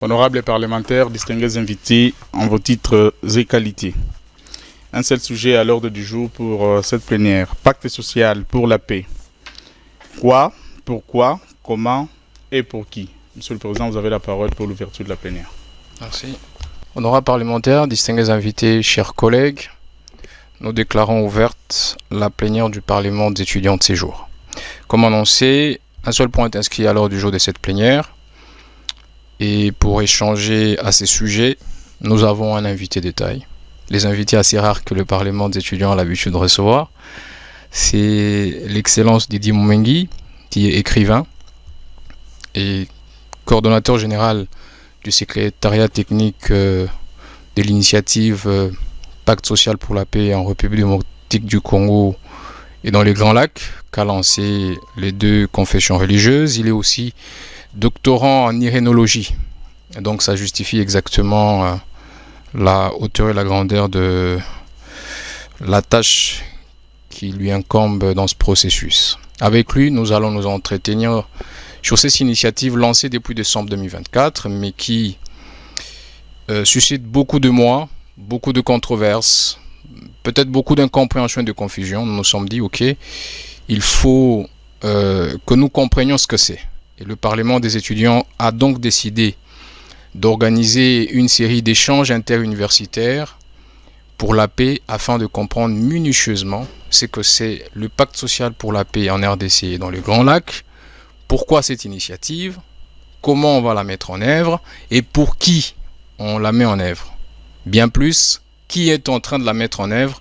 Honorables parlementaires, distingués invités en vos titres et qualités. Un seul sujet à l'ordre du jour pour cette plénière. Pacte social pour la paix. Quoi, pourquoi, comment et pour qui? Monsieur le Président, vous avez la parole pour l'ouverture de la plénière. Merci. Honorables parlementaires, distingués invités, chers collègues, nous déclarons ouverte la plénière du Parlement des étudiants de séjour. Comme annoncé, un seul point est inscrit à l'ordre du jour de cette plénière. Et pour échanger à ces sujets, nous avons un invité de taille. Les invités assez rares que le Parlement des étudiants a l'habitude de recevoir. C'est l'excellence Didier Moumengi, qui est écrivain et coordonnateur général du secrétariat technique de l'initiative Pacte social pour la paix en République démocratique du Congo et dans les Grands Lacs, qu'a lancé les deux confessions religieuses. Il est aussi doctorant en irénologie. Donc ça justifie exactement la hauteur et la grandeur de la tâche qui lui incombe dans ce processus. Avec lui, nous allons nous entretenir sur ces initiatives lancées depuis décembre 2024, mais qui suscitent beaucoup de mois, beaucoup de controverses, peut-être beaucoup d'incompréhension et de confusion. Nous nous sommes dit, ok, il faut que nous comprenions ce que c'est. Et le Parlement des étudiants a donc décidé d'organiser une série d'échanges interuniversitaires pour la paix afin de comprendre minutieusement ce que c'est le pacte social pour la paix en RDC et dans le Grand Lac, pourquoi cette initiative, comment on va la mettre en œuvre et pour qui on la met en œuvre. Bien plus, qui est en train de la mettre en œuvre,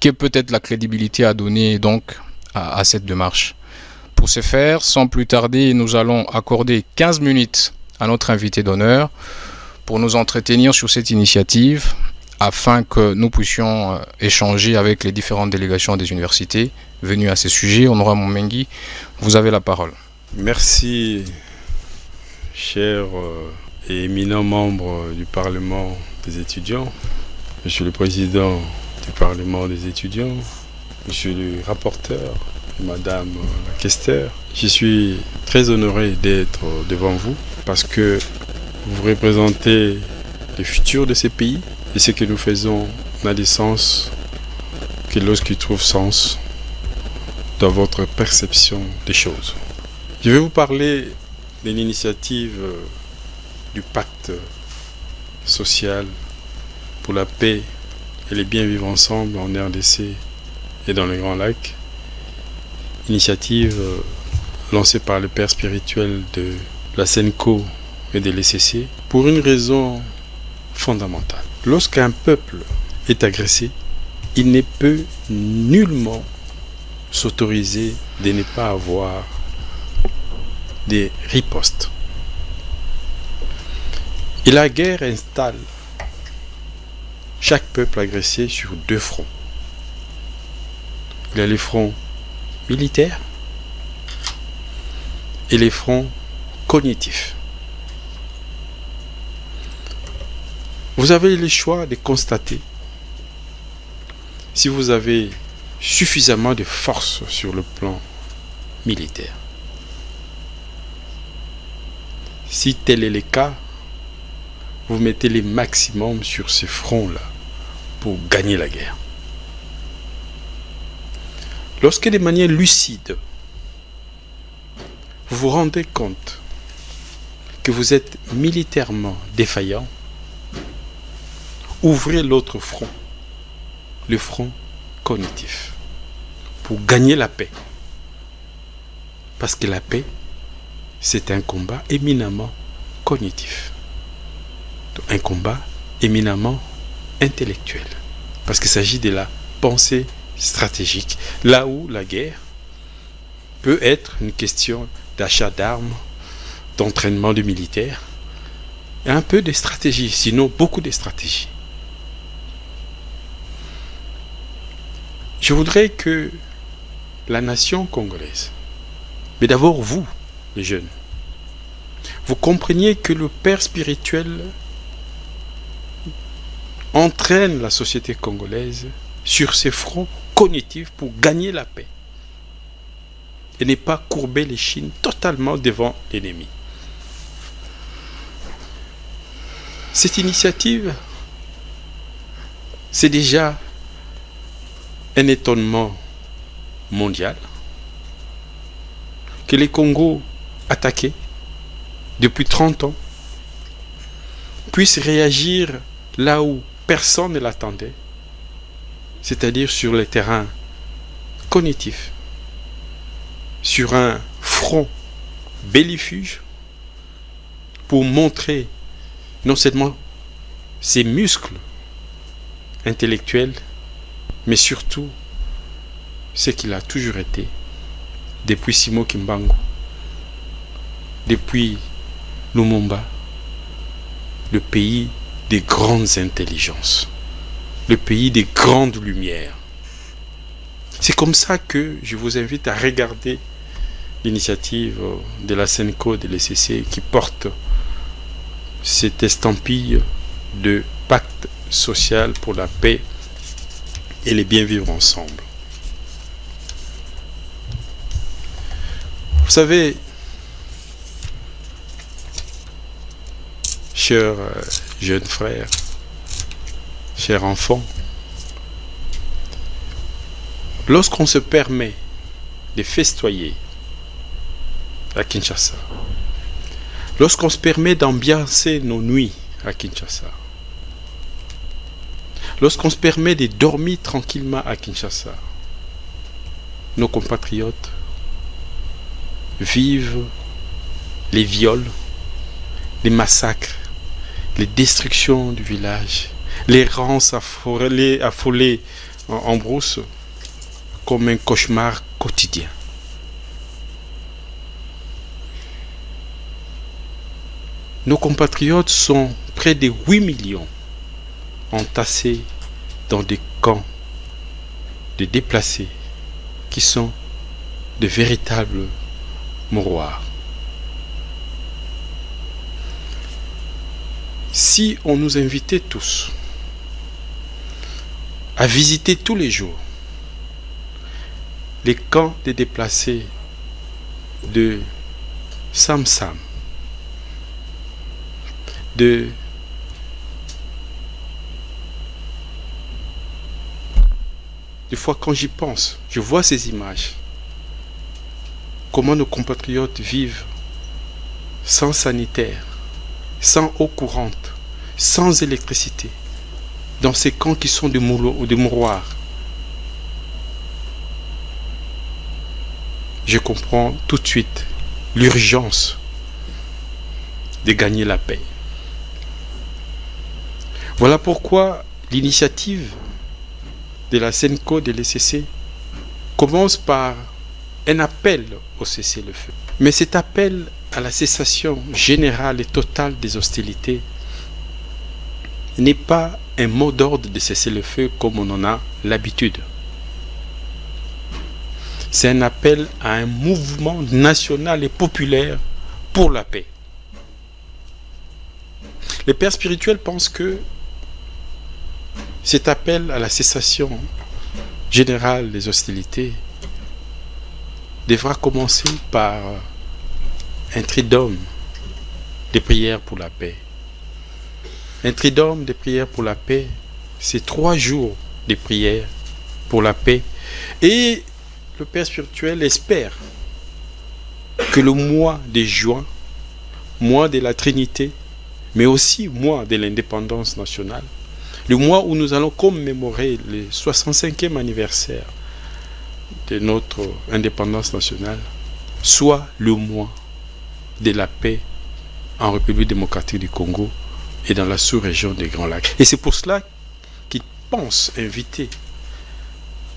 quelle peut être la crédibilité à donner donc à cette démarche. Pour ce faire, sans plus tarder, nous allons accorder 15 minutes à notre invité d'honneur pour nous entretenir sur cette initiative afin que nous puissions échanger avec les différentes délégations des universités venues à ce sujet. Honorable Moumengi, vous avez la parole. Merci, chers et éminents membres du Parlement des étudiants, Monsieur le Président du Parlement des étudiants, Monsieur le rapporteur, Madame la questeur, je suis très honoré d'être devant vous parce que vous représentez le futur de ces pays et ce que nous faisons n'a de sens que lorsqu'il trouve sens dans votre perception des choses. Je vais vous parler de l'initiative du pacte social pour la paix et le bien vivre ensemble en RDC et dans les Grands Lacs. Initiative lancée par le père spirituel de la SENCO et de l'ECC pour une raison fondamentale. Lorsqu'un peuple est agressé, il ne peut nullement s'autoriser de ne pas avoir des ripostes. Et la guerre installe chaque peuple agressé sur deux fronts. Il y a les fronts militaires et les fronts cognitifs. Vous avez le choix de constater si vous avez suffisamment de force sur le plan militaire. Si tel est le cas, vous mettez le maximum sur ces fronts-là pour gagner la guerre. Lorsque de manière lucide, vous vous rendez compte que vous êtes militairement défaillant, ouvrez l'autre front, le front cognitif, pour gagner la paix. Parce que la paix, c'est un combat éminemment cognitif. Un combat éminemment intellectuel. Parce qu'il s'agit de la pensée stratégique. Là où la guerre peut être une question d'achat d'armes, d'entraînement de militaires, et un peu de stratégie, sinon beaucoup de stratégie. Je voudrais que la nation congolaise, mais d'abord vous, les jeunes, vous compreniez que le père spirituel entraîne la société congolaise sur ses fronts cognitifs pour gagner la paix et ne pas courber les chines totalement devant l'ennemi. Cette initiative, c'est déjà un étonnement mondial que les Congos attaqués depuis 30 ans puissent réagir là où personne ne l'attendait, c'est-à-dire sur le terrain cognitif, sur un front bellifuge pour montrer non seulement ses muscles intellectuels, mais surtout ce qu'il a toujours été depuis Simon Kimbangu, depuis Lumumba, le pays des grandes intelligences, le pays des grandes lumières. C'est comme ça que je vous invite à regarder l'initiative de la SENCO, de l'ECC, qui porte cette estampille de pacte social pour la paix et les bien vivre ensemble. Vous savez, chers jeunes frères, chers enfants, lorsqu'on se permet de festoyer à Kinshasa, lorsqu'on se permet d'ambiancer nos nuits à Kinshasa, lorsqu'on se permet de dormir tranquillement à Kinshasa, nos compatriotes vivent les viols, les massacres, les destructions du village, les rances affolées en brousse comme un cauchemar quotidien. Nos compatriotes sont près de 8 millions entassés dans des camps de déplacés qui sont de véritables mouroirs. Si on nous invitait tous à visiter tous les jours les camps de déplacés de Sam-Sam, des fois quand j'y pense, je vois ces images. Comment nos compatriotes vivent sans sanitaire, sans eau courante, sans électricité, dans ces camps qui sont des mouroirs. Je comprends tout de suite l'urgence de gagner la paix. Voilà pourquoi l'initiative de la SENCO, de l'ECC, commence par un appel au cessez-le-feu. Mais cet appel à la cessation générale et totale des hostilités n'est pas un mot d'ordre de cessez-le-feu comme on en a l'habitude. C'est un appel à un mouvement national et populaire pour la paix. Les pères spirituels pensent que cet appel à la cessation générale des hostilités devra commencer par un triduum des prières pour la paix. Un triduum des prières pour la paix, c'est 3 jours de prières pour la paix. Et le Père spirituel espère que le mois de juin, mois de la Trinité, mais aussi mois de l'indépendance nationale, le mois où nous allons commémorer le 65e anniversaire de notre indépendance nationale, soit le mois de la paix en République démocratique du Congo et dans la sous-région des Grands Lacs. Et c'est pour cela qu'ils pensent inviter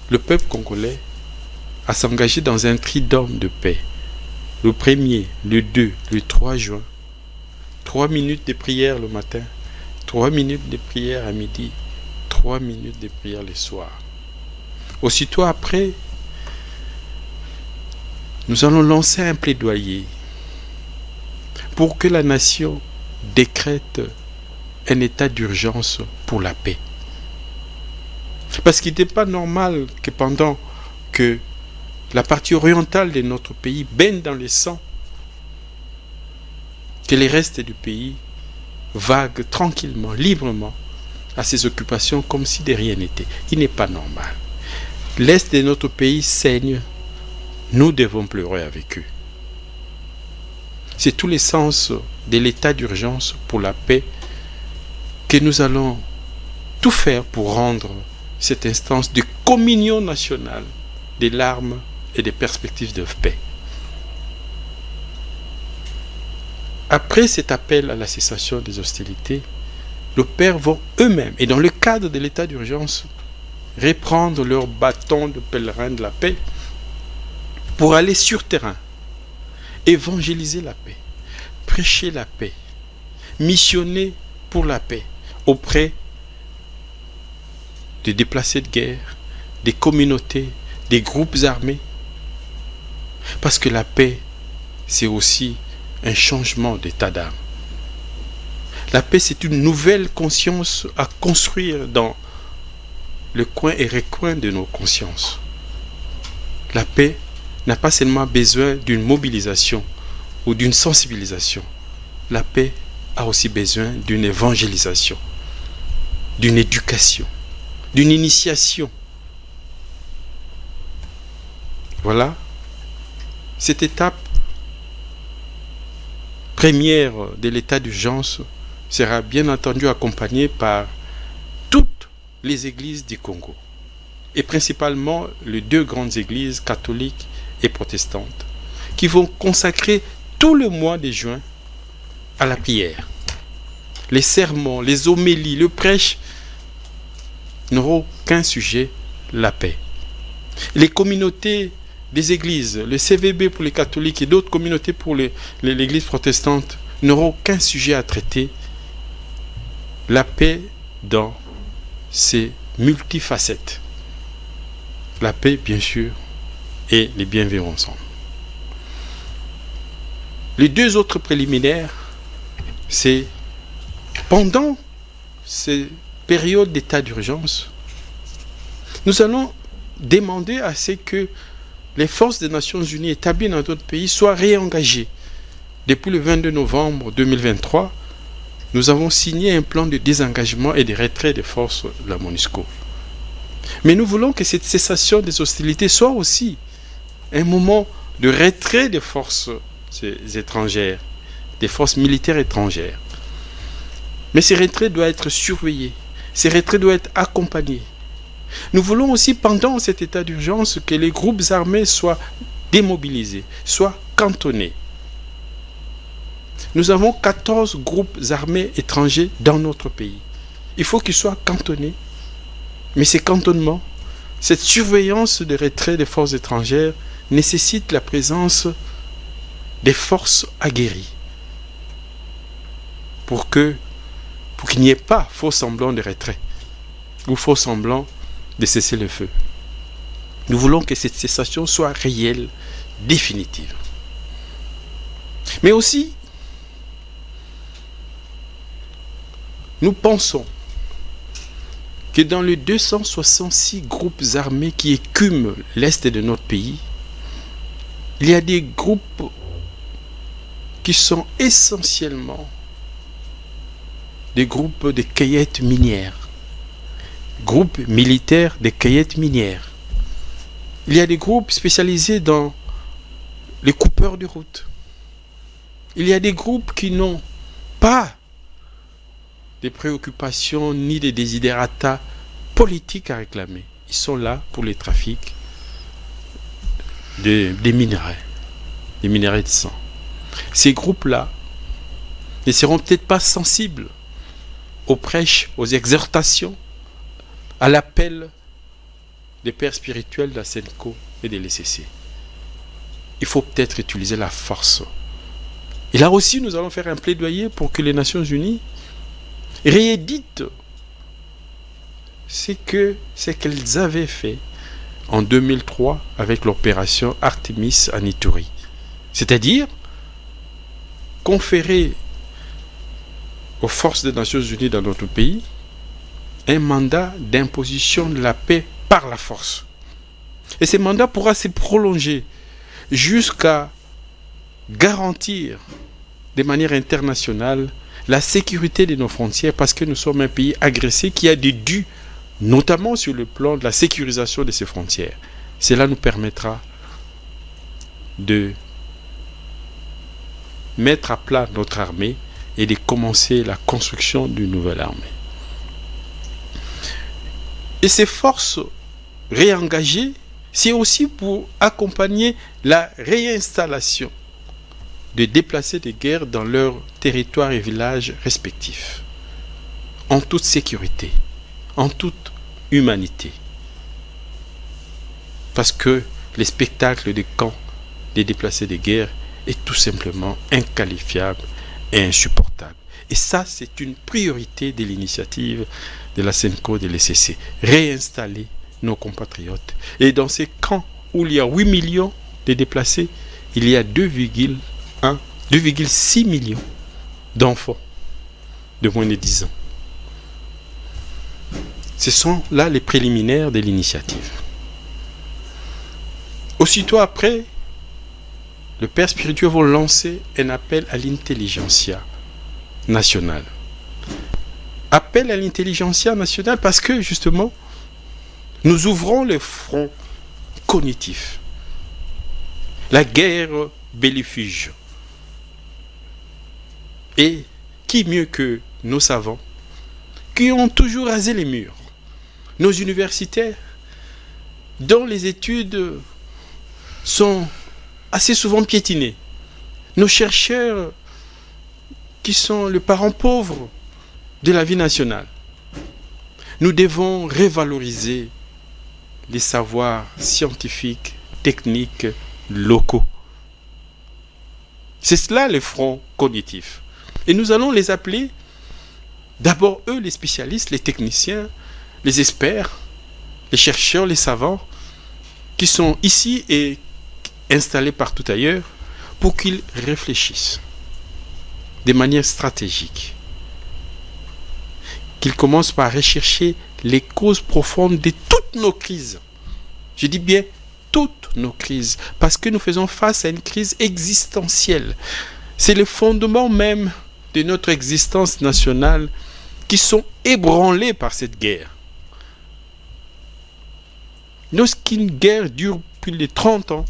le peuple congolais à s'engager dans un triduum de paix. Le 1er, le 2, le 3 juin, 3 minutes de prière le matin, 3 minutes de prière à midi, 3 minutes de prière le soir. Aussitôt après, nous allons lancer un plaidoyer pour que la nation décrète un état d'urgence pour la paix. Parce qu'il n'était pas normal que pendant que la partie orientale de notre pays baigne dans le sang, que les restes du pays vague tranquillement, librement, à ses occupations comme si de rien n'était. Il n'est pas normal. L'Est de notre pays saigne. Nous devons pleurer avec eux. C'est tout l'essence de l'état d'urgence pour la paix que nous allons tout faire pour rendre cette instance de communion nationale des larmes et des perspectives de paix. Après cet appel à la cessation des hostilités, nos pères vont eux-mêmes, et dans le cadre de l'état d'urgence, reprendre leur bâton de pèlerin de la paix pour aller sur terrain, évangéliser la paix, prêcher la paix, missionner pour la paix auprès des déplacés de guerre, des communautés, des groupes armés. Parce que la paix, c'est aussi un changement d'état d'âme. La paix, c'est une nouvelle conscience à construire dans le coin et recoin de nos consciences. La paix n'a pas seulement besoin d'une mobilisation ou d'une sensibilisation. La paix a aussi besoin d'une évangélisation, d'une éducation, d'une initiation. Voilà, cette étape première de l'état d'urgence sera bien entendu accompagnée par toutes les églises du Congo, et principalement les deux grandes églises catholiques et protestantes, qui vont consacrer tout le mois de juin à la prière. Les sermons, les homélies, le prêche n'auront qu'un sujet, la paix. Les communautés des églises, le CVB pour les catholiques et d'autres communautés pour l'église protestante n'auront qu'un sujet à traiter, la paix dans ses multifacettes. La paix, bien sûr, et les bien vivre ensemble. Les deux autres préliminaires, c'est pendant ces périodes d'état d'urgence, nous allons demander à ce que les forces des Nations Unies établies dans notre pays soient réengagées. Depuis le 22 novembre 2023, nous avons signé un plan de désengagement et de retrait des forces de la MONUSCO. Mais nous voulons que cette cessation des hostilités soit aussi un moment de retrait des forces étrangères, des forces militaires étrangères. Mais ces retraits doivent être surveillés, ces retraits doivent être accompagnés. Nous voulons aussi, pendant cet état d'urgence, que les groupes armés soient démobilisés, soient cantonnés. Nous avons 14 groupes armés étrangers dans notre pays. Il faut qu'ils soient cantonnés. Mais ces cantonnements, cette surveillance de retrait des forces étrangères nécessite la présence des forces aguerries pour qu'il n'y ait pas faux semblant de retrait ou faux semblant de cesser le feu. Nous voulons que cette cessation soit réelle, définitive. Mais aussi, nous pensons que dans les 266 groupes armés qui écument l'Est de notre pays, il y a des groupes qui sont essentiellement des groupes de cueillettes minières, groupes militaires de cueillettes minières. Il y a des groupes spécialisés dans les coupeurs de route. Il y a des groupes qui n'ont pas des préoccupations ni des desiderata politiques à réclamer. Ils sont là pour les trafics des minerais de sang. Ces groupes-là ne seront peut-être pas sensibles aux prêches, aux exhortations, à l'appel des pères spirituels de la SENCO et de l'ECC. Il faut peut-être utiliser la force. Et là aussi, nous allons faire un plaidoyer pour que les Nations Unies rééditent ce qu'elles avaient fait en 2003 avec l'opération Artemis en Ituri. C'est-à-dire conférer aux forces des Nations Unies dans notre pays un mandat d'imposition de la paix par la force. Et ce mandat pourra se prolonger jusqu'à garantir de manière internationale la sécurité de nos frontières parce que nous sommes un pays agressé qui a des dus, notamment sur le plan de la sécurisation de ses frontières. Cela nous permettra de mettre à plat notre armée et de commencer la construction d'une nouvelle armée. Et ces forces réengagées, c'est aussi pour accompagner la réinstallation de déplacés de guerre dans leurs territoires et villages respectifs, en toute sécurité, en toute humanité. Parce que le spectacle des camps des déplacés de guerre est tout simplement inqualifiable et insupportable. Et ça, c'est une priorité de l'initiative de la SENCO de l'ECC. Réinstaller nos compatriotes. Et dans ces camps où il y a 8 millions de déplacés, il y a 2,6 millions d'enfants de moins de 10 ans. Ce sont là les préliminaires de l'initiative. Aussitôt après, le père spirituel va lancer un appel à l'intelligentsia nationale. Appel à l'intelligentsia nationale parce que justement, nous ouvrons le front cognitif. La guerre bellifuge. Et qui mieux que nos savants qui ont toujours rasé les murs, nos universitaires dont les études sont assez souvent piétinées, nos chercheurs qui sont les parents pauvres de la vie nationale. Nous devons revaloriser les savoirs scientifiques, techniques, locaux. C'est cela le front cognitif. Et nous allons les appeler, d'abord eux, les spécialistes, les techniciens, les experts, les chercheurs, les savants, qui sont ici et installés partout ailleurs, pour qu'ils réfléchissent de manière stratégique. Qu'ils commencent par rechercher les causes profondes de toutes nos crises. Je dis bien toutes nos crises, parce que nous faisons face à une crise existentielle. C'est le fondement même de notre existence nationale qui sont ébranlés par cette guerre. Lorsqu'une guerre dure plus de 30 ans,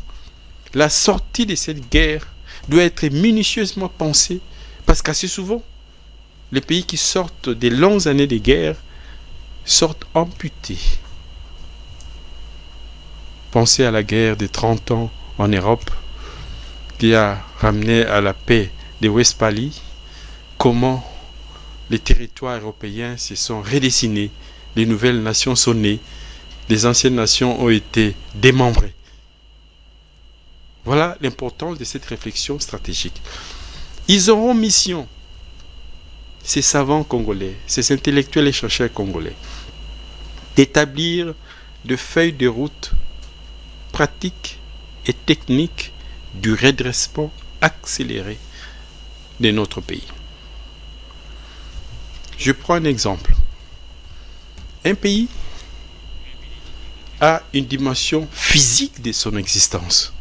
la sortie de cette guerre doit être minutieusement pensée, parce qu'assez souvent, les pays qui sortent des longues années de guerre sortent amputés. Pensez à la guerre de 30 ans en Europe, qui a ramené à la paix de Westphalie, comment les territoires européens se sont redessinés, les nouvelles nations sont nées, les anciennes nations ont été démembrées. Voilà l'importance de cette réflexion stratégique. Ils auront mission, ces savants congolais, ces intellectuels et chercheurs congolais, d'établir des feuilles de route pratiques et techniques du redressement accéléré de notre pays. Je prends un exemple. Un pays a une dimension physique de son existence.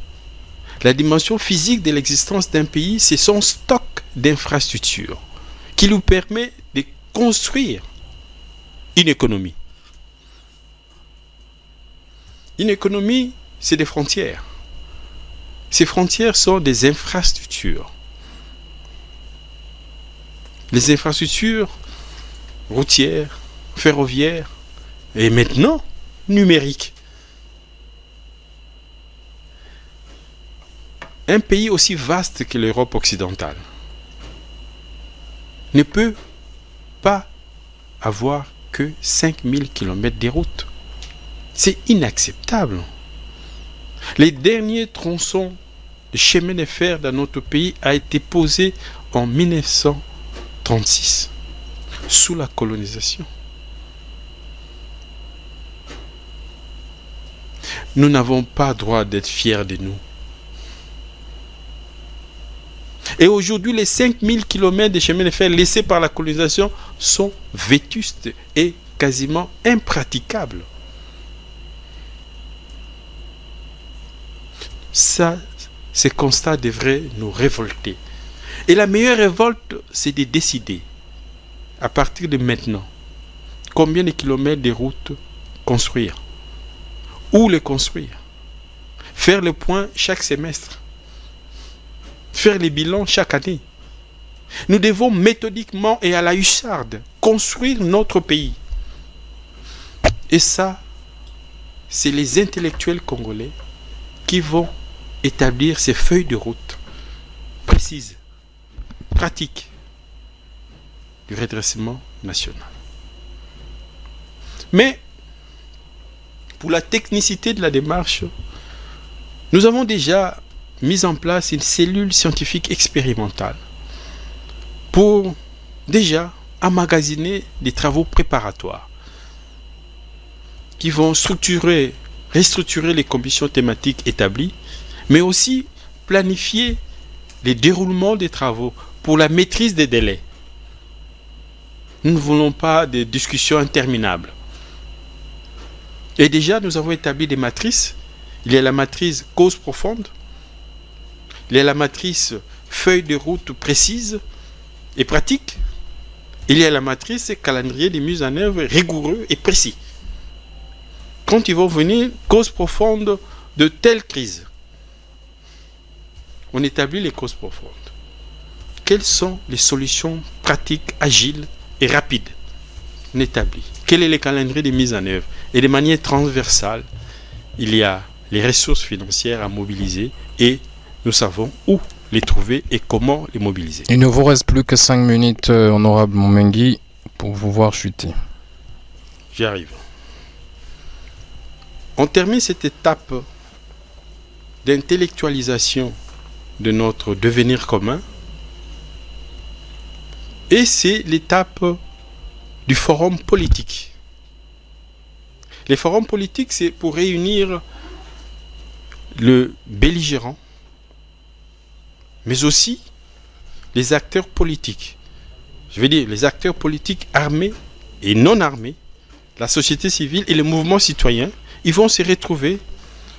La dimension physique de l'existence d'un pays, c'est son stock d'infrastructures qui lui permet de construire une économie. Une économie, c'est des frontières. Ces frontières sont des infrastructures. Les infrastructures routières, ferroviaires et maintenant numériques. Un pays aussi vaste que l'Europe occidentale ne peut pas avoir que 5000 km de route. C'est inacceptable. Les derniers tronçons de chemin de fer dans notre pays a été posé en 1936, sous la colonisation. Nous n'avons pas droit d'être fiers de nous. Et aujourd'hui, les 5000 km de chemin de fer laissés par la colonisation sont vétustes et quasiment impraticables. Ça, ces constats devraient nous révolter. Et la meilleure révolte, c'est de décider, à partir de maintenant, combien de kilomètres de routes construire, où les construire, faire le point chaque semestre, faire les bilans chaque année. Nous devons méthodiquement et à la hussarde construire notre pays. Et ça, c'est les intellectuels congolais qui vont établir ces feuilles de route précises, pratiques du redressement national. Mais, pour la technicité de la démarche, nous avons déjà mis en place une cellule scientifique expérimentale pour déjà emmagasiner des travaux préparatoires qui vont restructurer les commissions thématiques établies, mais aussi planifier les déroulements des travaux pour la maîtrise des délais. Nous ne voulons pas de discussions interminables. Et déjà, nous avons établi des matrices. Il y a la matrice cause profonde, il y a la matrice feuille de route précise et pratique, il y a la matrice calendrier de mise en œuvre rigoureux et précis. Quand ils vont venir, cause profonde de telle crise, on établit les causes profondes. Quelles sont les solutions pratiques, agiles et rapides? On établit. Quel est le calendrier de mise en œuvre? Et de manière transversale, il y a les ressources financières à mobiliser et nous savons où les trouver et comment les mobiliser. Il ne vous reste plus que 5 minutes, honorable Momengui, pour vous voir chuter. J'y arrive. On termine cette étape d'intellectualisation de notre devenir commun et c'est l'étape du forum politique. Les forums politiques, c'est pour réunir le belligérant, mais aussi les acteurs politiques. Je veux dire, les acteurs politiques armés et non armés, la société civile et les mouvements citoyens, ils vont se retrouver.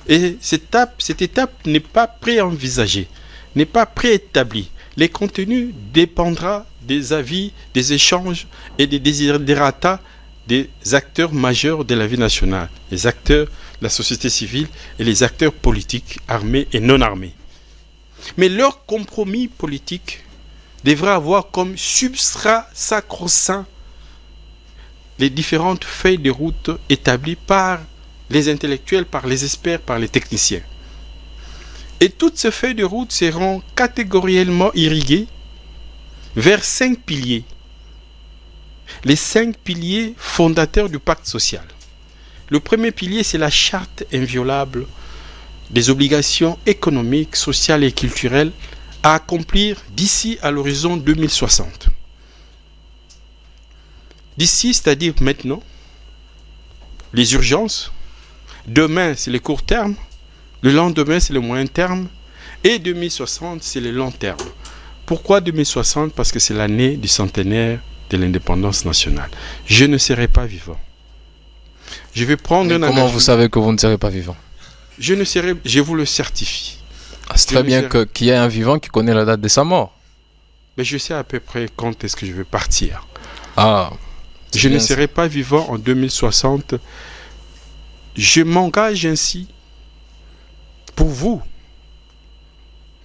Et cette étape n'est pas préenvisagée, n'est pas préétablie. Les contenus dépendront des avis, des échanges et des desiderata des acteurs majeurs de la vie nationale, les acteurs de la société civile et les acteurs politiques armés et non armés. Mais leur compromis politique devra avoir comme substrat sacro-saint les différentes feuilles de route établies par les intellectuels, par les experts, par les techniciens. Et toutes ces feuilles de route seront catégoriellement irriguées vers 5 piliers. Les 5 piliers fondateurs du pacte social. Le premier pilier, c'est la charte inviolable des obligations économiques, sociales et culturelles à accomplir d'ici à l'horizon 2060. D'ici, c'est-à-dire maintenant, les urgences. Demain, c'est le court terme. Le lendemain, c'est le moyen terme. Et 2060, c'est le long terme. Pourquoi 2060? Parce que c'est l'année du centenaire de l'indépendance nationale. Je ne serai pas vivant. Je vais prendre un engagement. Comment vous savez que vous ne serez pas vivant? Je vous le certifie. C'est très bien qu'il y ait un vivant qui connaît la date de sa mort. Mais je sais à peu près quand est-ce que je vais partir. Ah. Je ne serai pas vivant en 2060. Je m'engage ainsi pour vous,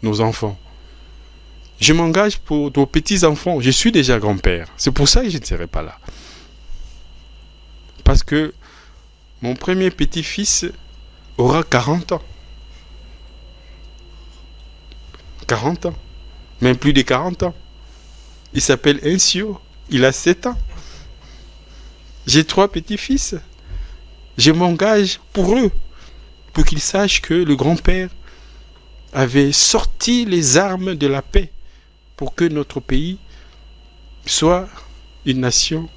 nos enfants. Je m'engage pour nos petits-enfants. Je suis déjà grand-père. C'est pour ça que je ne serai pas là. Parce que mon premier petit-fils aura 40 ans. 40 ans. Même plus de 40 ans. Il s'appelle Ensio. Il a 7 ans. J'ai 3 petits-fils. Je m'engage pour eux. Pour qu'ils sachent que le grand-père avait sorti les armes de la paix pour que notre pays soit une nation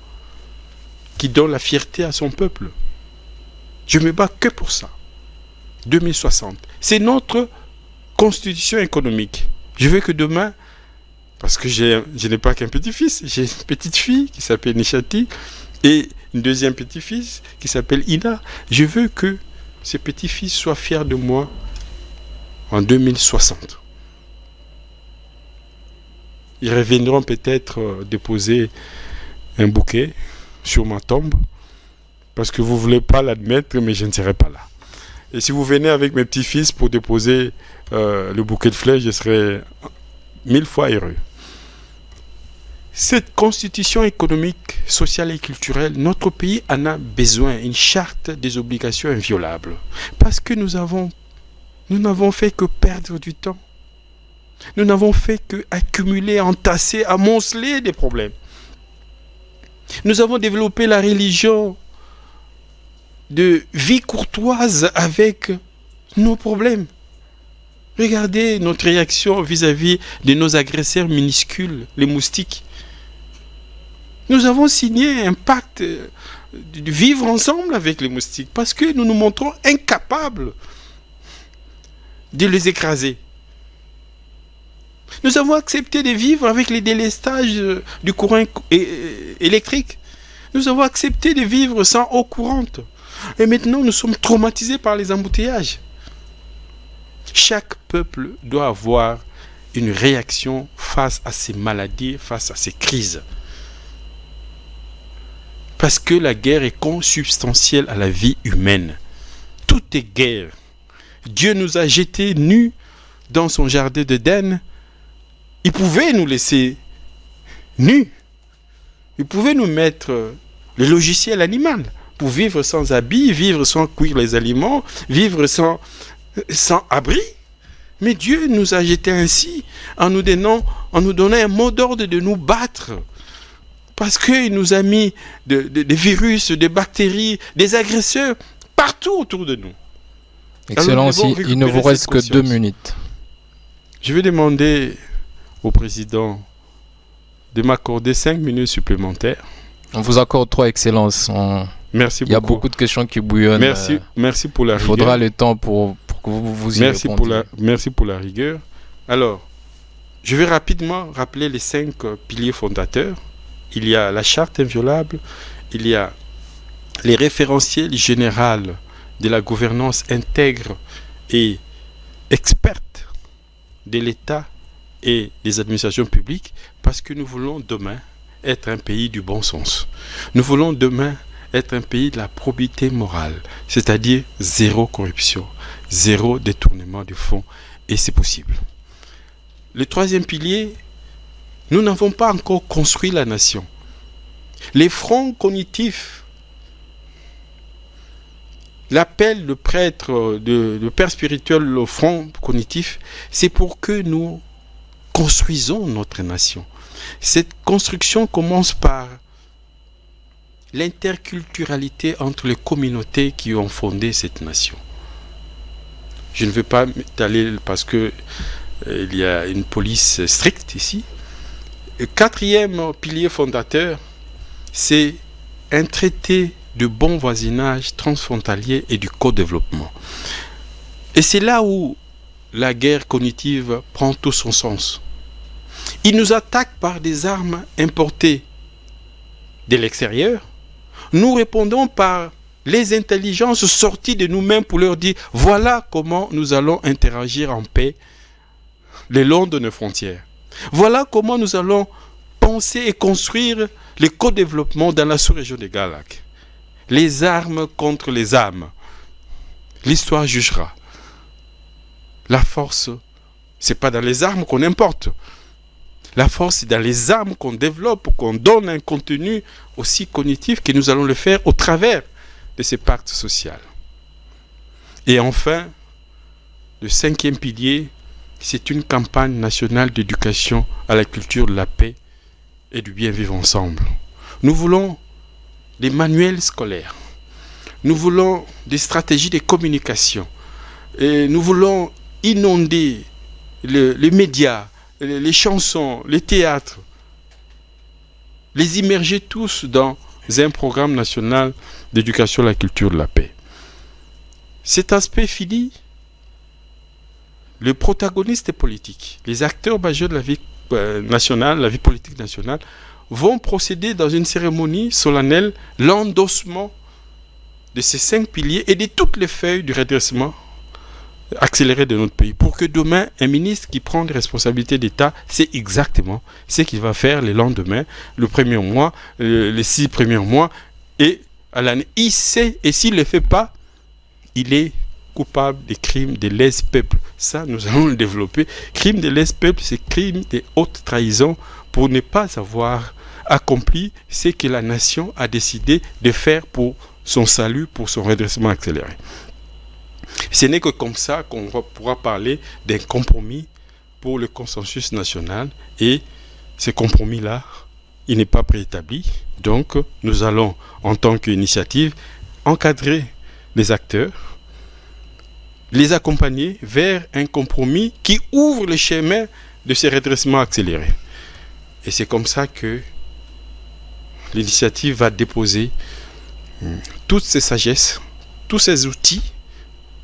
qui donne la fierté à son peuple. Je me bats que pour ça. 2060. C'est notre constitution économique. Je veux que demain, parce que je n'ai pas qu'un petit-fils, j'ai une petite fille qui s'appelle Nishati et une deuxième petit-fils qui s'appelle Ina. Je veux que ces petits-fils soient fiers de moi en 2060. Ils reviendront peut-être déposer un bouquet sur ma tombe, parce que vous ne voulez pas l'admettre, mais je ne serai pas là. Et si vous venez avec mes petits-fils pour déposer le bouquet de fleurs, je serai 1000 fois heureux. Cette constitution économique, sociale et culturelle, notre pays en a besoin, une charte des obligations inviolables. Parce que nous n'avons fait que perdre du temps. Nous n'avons fait que accumuler, entasser, amonceler des problèmes. Nous avons développé la religion de vie courtoise avec nos problèmes. Regardez notre réaction vis-à-vis de nos agresseurs minuscules, les moustiques. Nous avons signé un pacte de vivre ensemble avec les moustiques parce que nous nous montrons incapables de les écraser. Nous avons accepté de vivre avec les délestages du courant électrique. Nous avons accepté de vivre sans eau courante. Et maintenant, nous sommes traumatisés par les embouteillages. Chaque peuple doit avoir une réaction face à ces maladies, face à ces crises. Parce que la guerre est consubstantielle à la vie humaine. Tout est guerre. Dieu nous a jetés nus dans son jardin d'Éden. Il pouvait nous laisser nus. Il pouvait nous mettre le logiciel animal pour vivre sans habits, vivre sans cuire les aliments, vivre sans abri. Mais Dieu nous a jetés ainsi en nous donnant un mot d'ordre de nous battre. Parce qu'il nous a mis des virus, des bactéries, des agresseurs partout autour de nous. Excellence, il ne vous reste que 2 minutes. Je vais demander au président de m'accorder 5 minutes supplémentaires. On vous accorde 3, Excellence. Merci beaucoup. Il y a beaucoup de questions qui bouillonnent. Merci pour la rigueur. Il faudra le temps pour que vous y répondiez. Merci pour la rigueur. Alors, je vais rapidement rappeler les 5 piliers fondateurs. Il y a la charte inviolable, il y a les référentiels généraux de la gouvernance intègre et experte de l'État et des administrations publiques, parce que nous voulons demain être un pays du bon sens. Nous voulons demain être un pays de la probité morale, c'est-à-dire 0 corruption, 0 détournement de fonds, et c'est possible. Le 3e pilier, nous n'avons pas encore construit la nation. Les fronts cognitifs, l'appel de prêtre, de père spirituel au front cognitif, c'est pour que nous construisons notre nation. Cette construction commence par l'interculturalité entre les communautés qui ont fondé cette nation. Je ne vais pas m'étaler parce que il y a une police stricte ici. Le 4e pilier fondateur, c'est un traité de bon voisinage transfrontalier et du co-développement. Et c'est là où la guerre cognitive prend tout son sens. Ils nous attaquent par des armes importées de l'extérieur. Nous répondons par les intelligences sorties de nous-mêmes pour leur dire voilà comment nous allons interagir en paix le long de nos frontières. Voilà comment nous allons penser et construire le co-développement dans la sous-région de Galac. Les armes contre les âmes. L'histoire jugera. La force, ce n'est pas dans les armes qu'on importe. La force, c'est dans les armes qu'on développe, qu'on donne un contenu aussi cognitif que nous allons le faire au travers de ces pactes sociaux. Et enfin, le 5e pilier, c'est une campagne nationale d'éducation à la culture de la paix et du bien vivre ensemble. Nous voulons des manuels scolaires. Nous voulons des stratégies de communication. Et nous voulons inonder les médias, les chansons, les théâtres, les immerger tous dans un programme national d'éducation à la culture de la paix. Cet aspect fini, le protagoniste politique, les acteurs majeurs de la vie nationale, la vie politique nationale, vont procéder dans une cérémonie solennelle l'endossement de ces 5 piliers et de toutes les feuilles du redressement accélérée de notre pays, pour que demain, un ministre qui prend des responsabilités d'État sait exactement ce qu'il va faire le lendemain, le premier mois, les 6 premiers mois, et à l'année. Il sait, et s'il ne le fait pas, il est coupable des crimes de lèse-peuple. Ça, nous allons le développer. Crime de lèse-peuple, c'est crime de haute trahison pour ne pas avoir accompli ce que la nation a décidé de faire pour son salut, pour son redressement accéléré. Ce n'est que comme ça qu'on pourra parler d'un compromis pour le consensus national, et ce compromis-là, il n'est pas préétabli. Donc, nous allons, en tant qu'initiative, encadrer les acteurs, les accompagner vers un compromis qui ouvre le chemin de ce redressement accéléré. Et c'est comme ça que l'initiative va déposer toutes ses sagesses, tous ses outils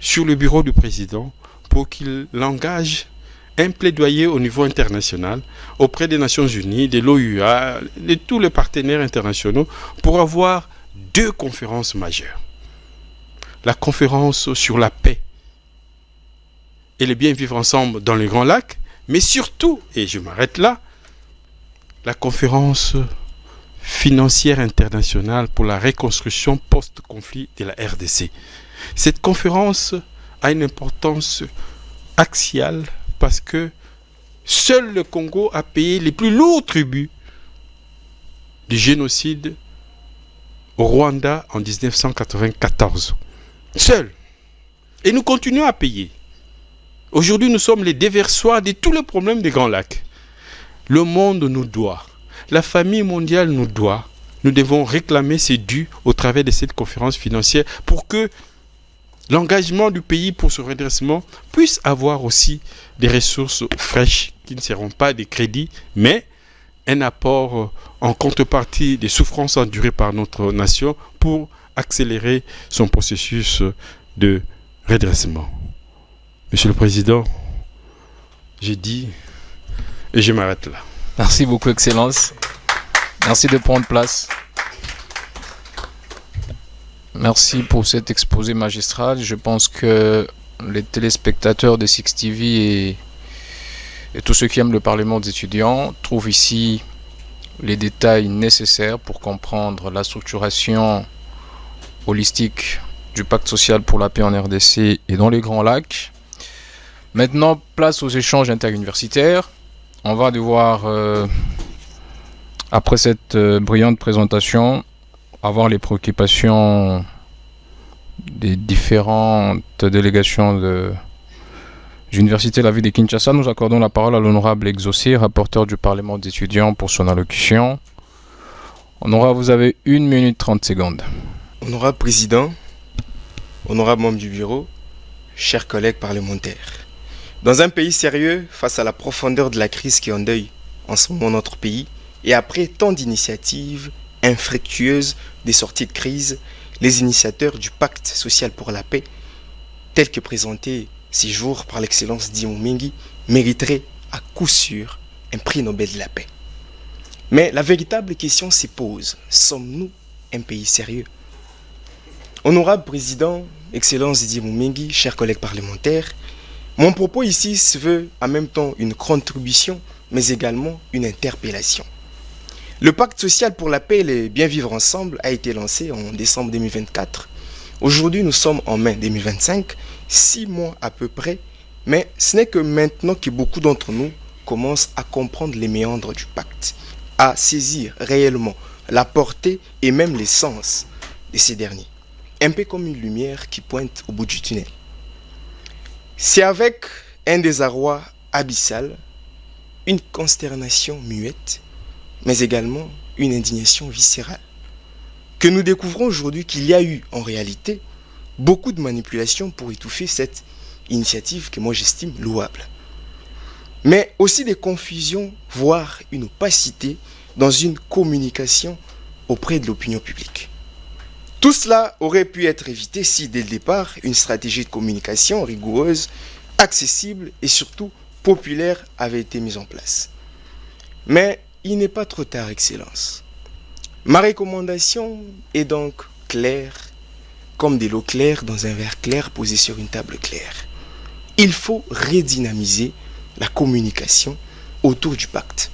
sur le bureau du président pour qu'il engage un plaidoyer au niveau international auprès des Nations Unies, de l'OUA, de tous les partenaires internationaux pour avoir 2 conférences majeures. La conférence sur la paix et le bien vivre ensemble dans les Grands Lacs, mais surtout, et je m'arrête là, la conférence financière internationale pour la reconstruction post-conflit de la RDC. Cette conférence a une importance axiale parce que seul le Congo a payé les plus lourds tributs du génocide au Rwanda en 1994. Seul. Et nous continuons à payer. Aujourd'hui, nous sommes les déversoirs de tous les problèmes des Grands Lacs. Le monde nous doit. La famille mondiale nous doit. Nous devons réclamer ces dus au travers de cette conférence financière pour que l'engagement du pays pour ce redressement puisse avoir aussi des ressources fraîches qui ne seront pas des crédits, mais un apport en contrepartie des souffrances endurées par notre nation pour accélérer son processus de redressement. Monsieur le Président, j'ai dit et je m'arrête là. Merci beaucoup, Excellence. Merci de prendre place. Merci pour cet exposé magistral. Je pense que les téléspectateurs de Six TV et tous ceux qui aiment le Parlement des étudiants trouvent ici les détails nécessaires pour comprendre la structuration holistique du pacte social pour la paix en RDC et dans les Grands Lacs. Maintenant, place aux échanges interuniversitaires. On va devoir, après cette brillante présentation, avoir les préoccupations des différentes délégations de l'Université de la ville de Kinshasa. Nous accordons la parole à l'honorable Exaucé, rapporteur du Parlement des étudiants, pour son allocution. Honorable, vous avez 1 minute 30 secondes. Honorable Président, honorable membre du bureau, chers collègues parlementaires. Dans un pays sérieux, face à la profondeur de la crise qui endeuille en ce moment notre pays, et après tant d'initiatives infructueuses des sorties de crise, les initiateurs du pacte social pour la paix, tels que présentés ces jours par l'excellence Dion Mengi, mériteraient à coup sûr un prix Nobel de la paix. Mais la véritable question se pose, sommes-nous un pays sérieux? Honorable Président, excellence Didier Moumengi, chers collègues parlementaires, mon propos ici se veut en même temps une contribution, mais également une interpellation. Le pacte social pour la paix et le bien vivre ensemble a été lancé en décembre 2024. Aujourd'hui, nous sommes en mai 2025, 6 mois à peu près, mais ce n'est que maintenant que beaucoup d'entre nous commencent à comprendre les méandres du pacte, à saisir réellement la portée et même l'essence de ces derniers. Un peu comme une lumière qui pointe au bout du tunnel. C'est avec un désarroi abyssal, une consternation muette, mais également une indignation viscérale, que nous découvrons aujourd'hui qu'il y a eu en réalité beaucoup de manipulations pour étouffer cette initiative que moi j'estime louable. Mais aussi des confusions, voire une opacité dans une communication auprès de l'opinion publique. Tout cela aurait pu être évité si, dès le départ, une stratégie de communication rigoureuse, accessible et surtout populaire avait été mise en place. Mais il n'est pas trop tard, Excellence. Ma recommandation est donc claire, comme de l'eau claire dans un verre clair posé sur une table claire. il faut redynamiser la communication autour du pacte,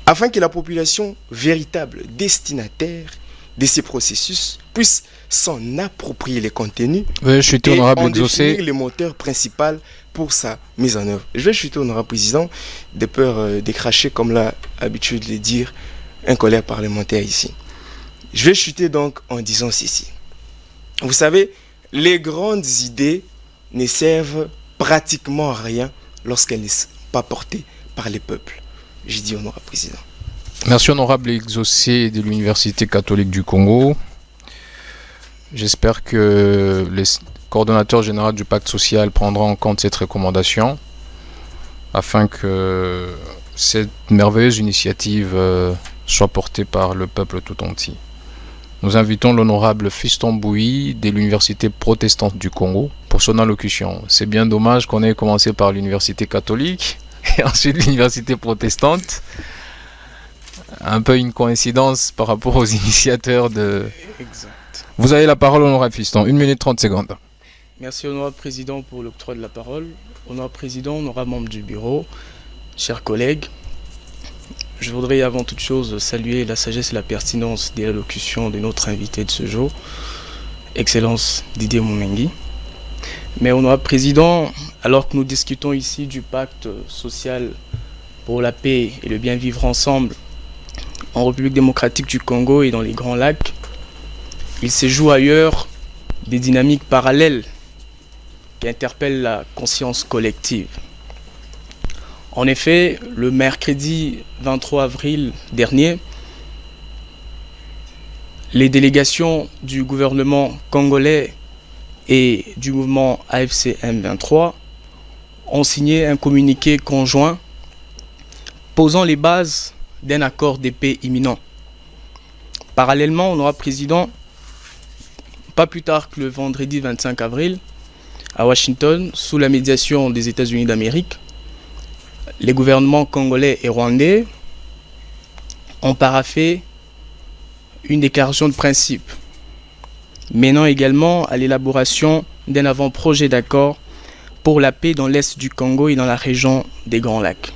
afin que la population véritable destinataire de ces processus puisse s'en approprier les contenus Je suis et honorable en exaucé. définir les moteurs principaux pour sa mise en œuvre. Je vais chuter, honorable président, de peur de cracher, comme l'a l'habitude de le dire un collègue parlementaire ici. Je vais chuter donc en disant ceci. Vous savez, les grandes idées ne servent pratiquement à rien lorsqu'elles ne sont pas portées par les peuples. J'ai dit, honorable président. Merci honorable exaucé de l'Université catholique du Congo. J'espère que les coordonnateurs généraux du pacte social prendront en compte cette recommandation afin que cette merveilleuse initiative soit portée par le peuple tout entier. Nous invitons l'honorable Fiston Bouyi de l'Université protestante du Congo pour son allocution. C'est bien dommage qu'on ait commencé par l'Université catholique et ensuite l'Université protestante. Un peu une coïncidence par rapport aux initiateurs de... Exact. Vous avez la parole, honorable Fiston. 1 minute 30 secondes. Merci, honorable président, pour l'octroi de la parole. Honorable président, honorable membre du bureau, chers collègues, je voudrais avant toute chose saluer la sagesse et la pertinence des allocutions de notre invité de ce jour, Excellence Didier Moumengi. Mais honorable président, alors que nous discutons ici du pacte social pour la paix et le bien vivre ensemble en République démocratique du Congo et dans les Grands Lacs, il se joue ailleurs des dynamiques parallèles qui interpellent la conscience collective. En effet, le mercredi 23 avril dernier, les délégations du gouvernement congolais et du mouvement AFC M23 ont signé un communiqué conjoint posant les bases d'un accord de paix imminent. Parallèlement, honorable président, pas plus tard que le vendredi 25 avril, à Washington, sous la médiation des États-Unis d'Amérique, les gouvernements congolais et rwandais ont paraphé une déclaration de principe, menant également à l'élaboration d'un avant-projet d'accord pour la paix dans l'est du Congo et dans la région des Grands Lacs.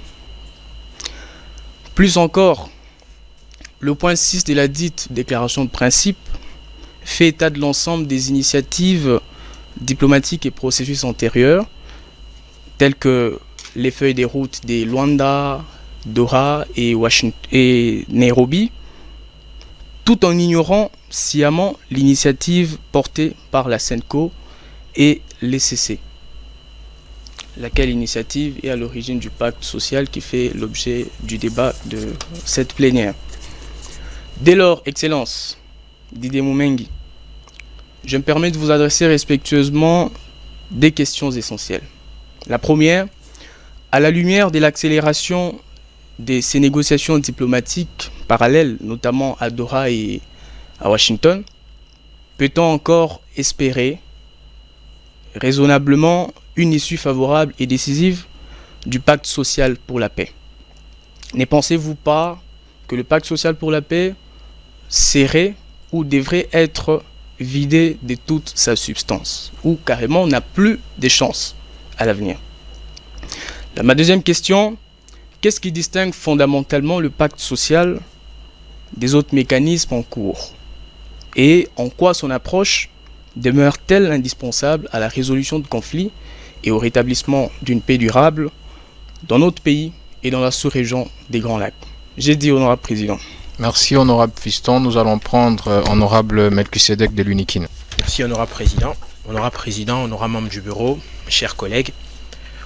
Plus encore, le point 6 de la dite déclaration de principe fait état de l'ensemble des initiatives diplomatiques et processus antérieurs, tels que les feuilles des routes des Luanda, Doha et Nairobi, tout en ignorant sciemment l'initiative portée par la SENCO et l'ECC, laquelle initiative est à l'origine du pacte social qui fait l'objet du débat de cette plénière. Dès lors, Excellence Didier Moumengi, je me permets de vous adresser respectueusement des questions essentielles. La première, à la lumière de l'accélération de ces négociations diplomatiques parallèles, notamment à Doha et à Washington, peut-on encore espérer raisonnablement une issue favorable et décisive du pacte social pour la paix? Ne pensez-vous pas que le pacte social pour la paix serait ou devrait être vidé de toute sa substance, ou carrément n'a plus de chance à l'avenir? Ma deuxième question, qu'est-ce qui distingue fondamentalement le pacte social des autres mécanismes en cours? Et en quoi son approche demeure-t-elle indispensable à la résolution de conflits et au rétablissement d'une paix durable dans notre pays et dans la sous-région des Grands Lacs? J'ai dit, honorable président. Merci, honorable Fiston. Nous allons prendre honorable Melchisedec de l'UNIKIN. Merci, honorable président, honorable membre du bureau, chers collègues.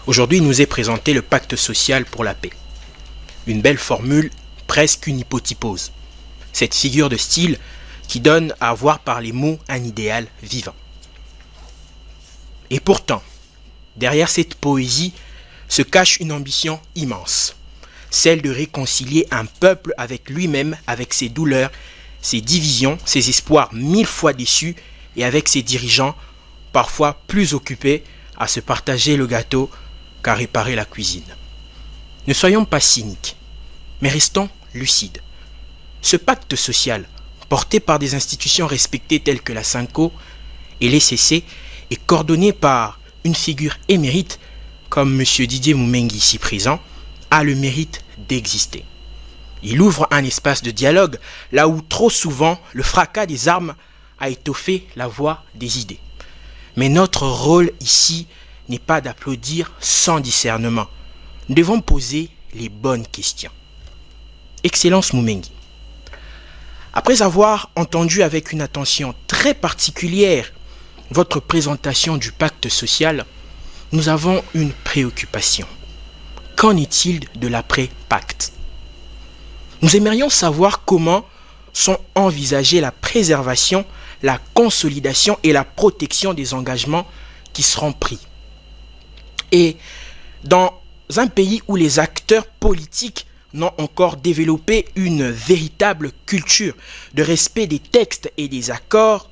Aujourd'hui, il nous est présenté le pacte social pour la paix. Une belle formule, presque une hypotypose. Cette figure de style qui donne à voir par les mots un idéal vivant. Et pourtant, derrière cette poésie se cache une ambition immense, celle de réconcilier un peuple avec lui-même, avec ses douleurs, ses divisions, ses espoirs 1000 fois déçus et avec ses dirigeants parfois plus occupés à se partager le gâteau qu'à réparer la cuisine. Ne soyons pas cyniques, mais restons lucides. Ce pacte social, porté par des institutions respectées telles que la SENCO et l'ECC, est coordonné par une figure émérite comme M. Didier Moumengi ici présent, a le mérite d'exister. Il ouvre un espace de dialogue là où trop souvent le fracas des armes a étoffé la voix des idées. Mais notre rôle ici n'est pas d'applaudir sans discernement. Nous devons poser les bonnes questions. Excellence Moumengi, après avoir entendu avec une attention très particulière votre présentation du pacte social, nous avons une préoccupation. Qu'en est-il de l'après-pacte? Nous aimerions savoir comment sont envisagées la préservation, la consolidation et la protection des engagements qui seront pris. Et dans un pays où les acteurs politiques n'ont encore développé une véritable culture de respect des textes et des accords,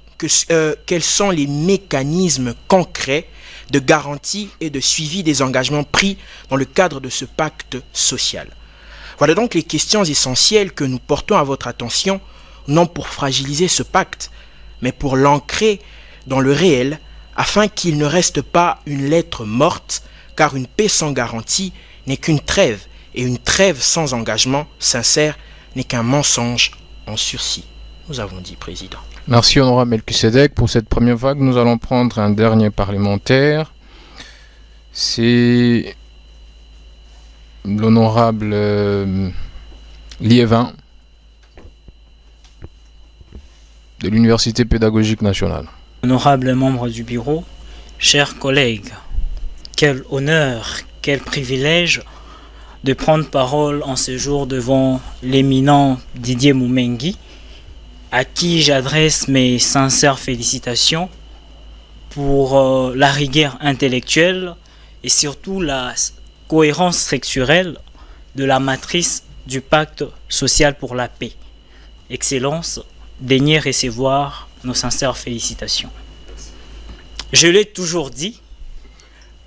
quels sont les mécanismes concrets de garantie et de suivi des engagements pris dans le cadre de ce pacte social? Voilà donc les questions essentielles que nous portons à votre attention, non pour fragiliser ce pacte, mais pour l'ancrer dans le réel, afin qu'il ne reste pas une lettre morte, car une paix sans garantie n'est qu'une trêve, et une trêve sans engagement sincère n'est qu'un mensonge en sursis. Nous avons dit, Président. Merci, honorable Melchisedec. Pour cette première vague, nous allons prendre un dernier parlementaire. C'est l'honorable Liévin de l'Université pédagogique nationale. Honorable membre du bureau, chers collègues, quel honneur, quel privilège de prendre parole en ce jour devant l'éminent Didier Moumengi, à qui j'adresse mes sincères félicitations pour la rigueur intellectuelle et surtout la cohérence structurelle de la matrice du pacte social pour la paix. Excellence, daignez recevoir nos sincères félicitations. Je l'ai toujours dit,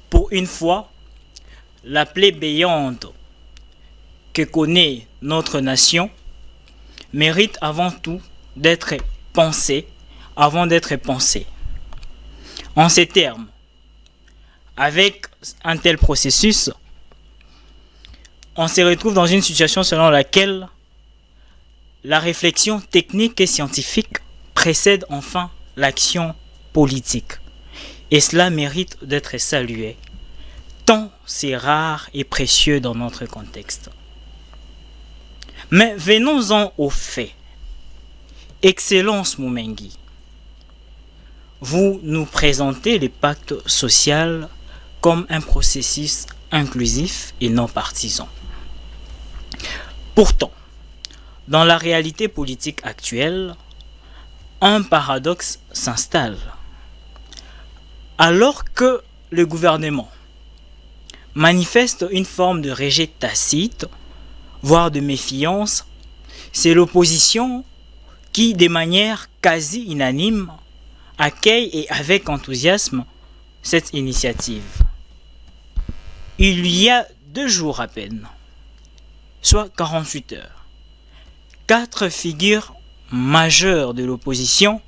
pour une fois, la plébéante que connaît notre nation mérite avant tout d'être pensée avant d'être pensée. En ces termes, avec un tel processus, on se retrouve dans une situation selon laquelle la réflexion technique et scientifique précède enfin l'action politique. Et cela mérite d'être salué, tant c'est rare et précieux dans notre contexte. Mais venons-en aux faits. Excellence Moumengi, vous nous présentez le pacte social comme un processus inclusif et non partisan. Pourtant, dans la réalité politique actuelle, un paradoxe s'installe. Alors que le gouvernement manifeste une forme de rejet tacite, voire de méfiance, c'est l'opposition qui, de manière quasi unanime, accueille et avec enthousiasme cette initiative. Il y a 2 jours à peine, soit 48 heures, 4 figures majeures de l'opposition,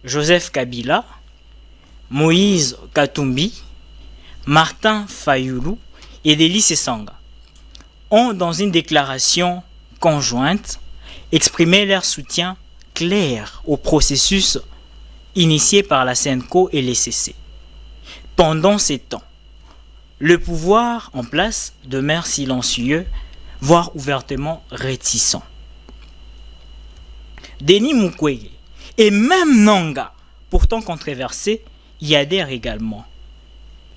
Joseph Kabila, Moïse Katumbi, Martin Fayoulou et Délice Sanga, ont dans une déclaration conjointe exprimé leur soutien clair au processus initié par la CENCO et les CC. Pendant ces temps, le pouvoir en place demeure silencieux, voire ouvertement réticent. Denis Mukwege et même Nanga, pourtant controversés, y adhèrent également.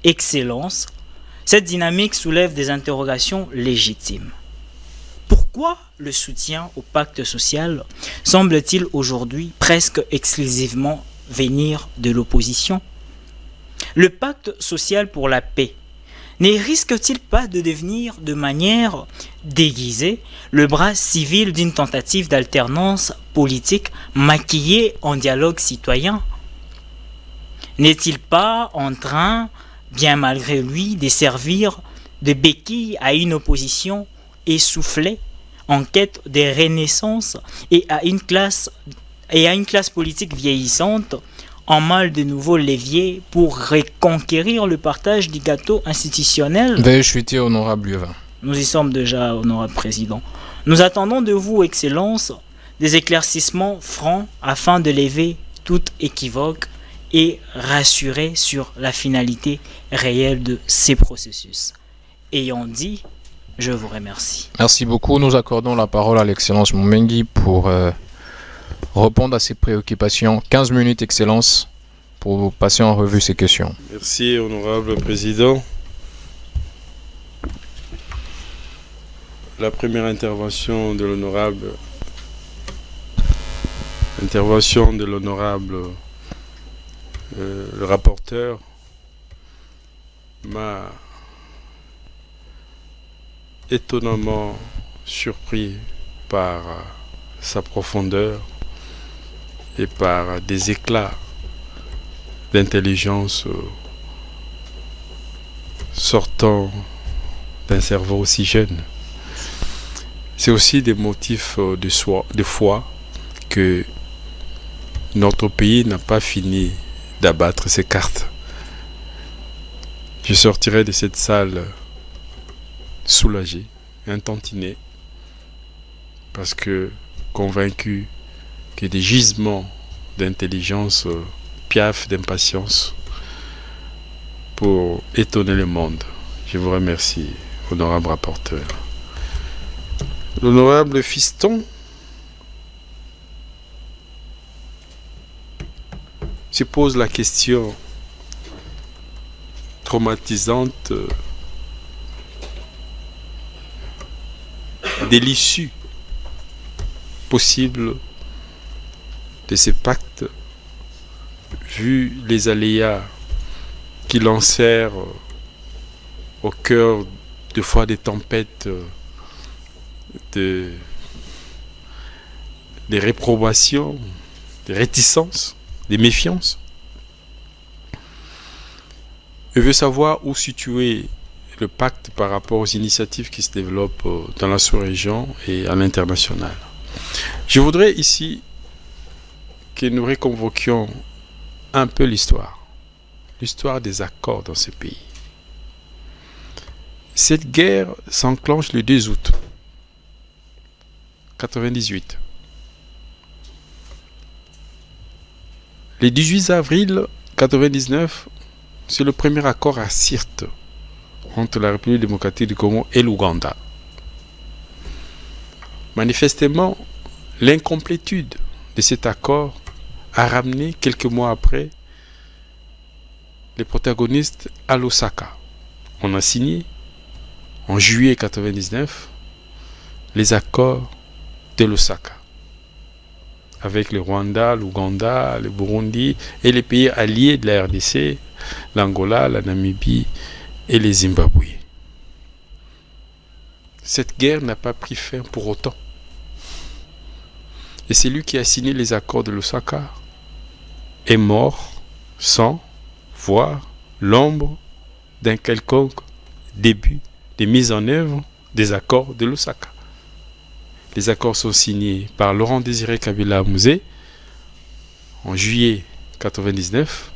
Excellence, cette dynamique soulève des interrogations légitimes. Pourquoi le soutien au pacte social semble-t-il aujourd'hui presque exclusivement venir de l'opposition? Le pacte social pour la paix ne risque-t-il pas de devenir de manière déguisée le bras civil d'une tentative d'alternance politique maquillée en dialogue citoyen? N'est-il pas en train, bien malgré lui, de servir de béquille à une opposition essoufflée en quête de renaissance et à une classe politique vieillissante en mal de nouveaux leviers pour reconquérir le partage du gâteau institutionnel? Veuillez chuter, honorable Lieuvain. Nous y sommes déjà, honorable président. Nous attendons de vous, Excellence, des éclaircissements francs afin de lever toute équivoque et rassurer sur la finalité réelle de ces processus. Ayant dit, je vous remercie. Merci beaucoup. Nous accordons la parole à l'Excellence Moumengi pour répondre à ses préoccupations. 15 minutes, Excellence, pour passer en revue ces questions. Merci, honorable président. La première intervention de l'honorable le rapporteur m'a étonnamment surpris par sa profondeur et par des éclats d'intelligence sortant d'un cerveau aussi jeune. C'est aussi des motifs de foi que notre pays n'a pas fini d'abattre ses cartes. Je sortirai de cette salle soulagé, un tantinet, parce que convaincu que des gisements d'intelligence piaffent d'impatience pour étonner le monde. Je vous remercie, honorable rapporteur. L'honorable Fiston se pose la question traumatisante de l'issue possible de ces pactes, vu les aléas qui lancèrent au cœur de fois des tempêtes, des réprobations, des réticences, des méfiances. Je veux savoir où situer le pacte par rapport aux initiatives qui se développent dans la sous-région et à l'international. Je voudrais ici que nous reconvoquions un peu l'histoire des accords dans ce pays. Cette guerre s'enclenche le 2 août 1998. Le 18 avril 1999, c'est le premier accord à Sirte entre la République démocratique du Congo et l'Ouganda. Manifestement, l'incomplétude de cet accord a ramené quelques mois après les protagonistes à Lusaka. On a signé en juillet 1999 les accords de Lusaka avec le Rwanda, l'Ouganda, le Burundi et les pays alliés de la RDC, l'Angola, la Namibie et les Zimbabwe. Cette guerre n'a pas pris fin pour autant. Et celui qui a signé les accords de Lusaka est mort sans voir l'ombre d'un quelconque début de mise en œuvre des accords de Lusaka. Les accords sont signés par Laurent Désiré Kabila Mouzé en juillet 1999.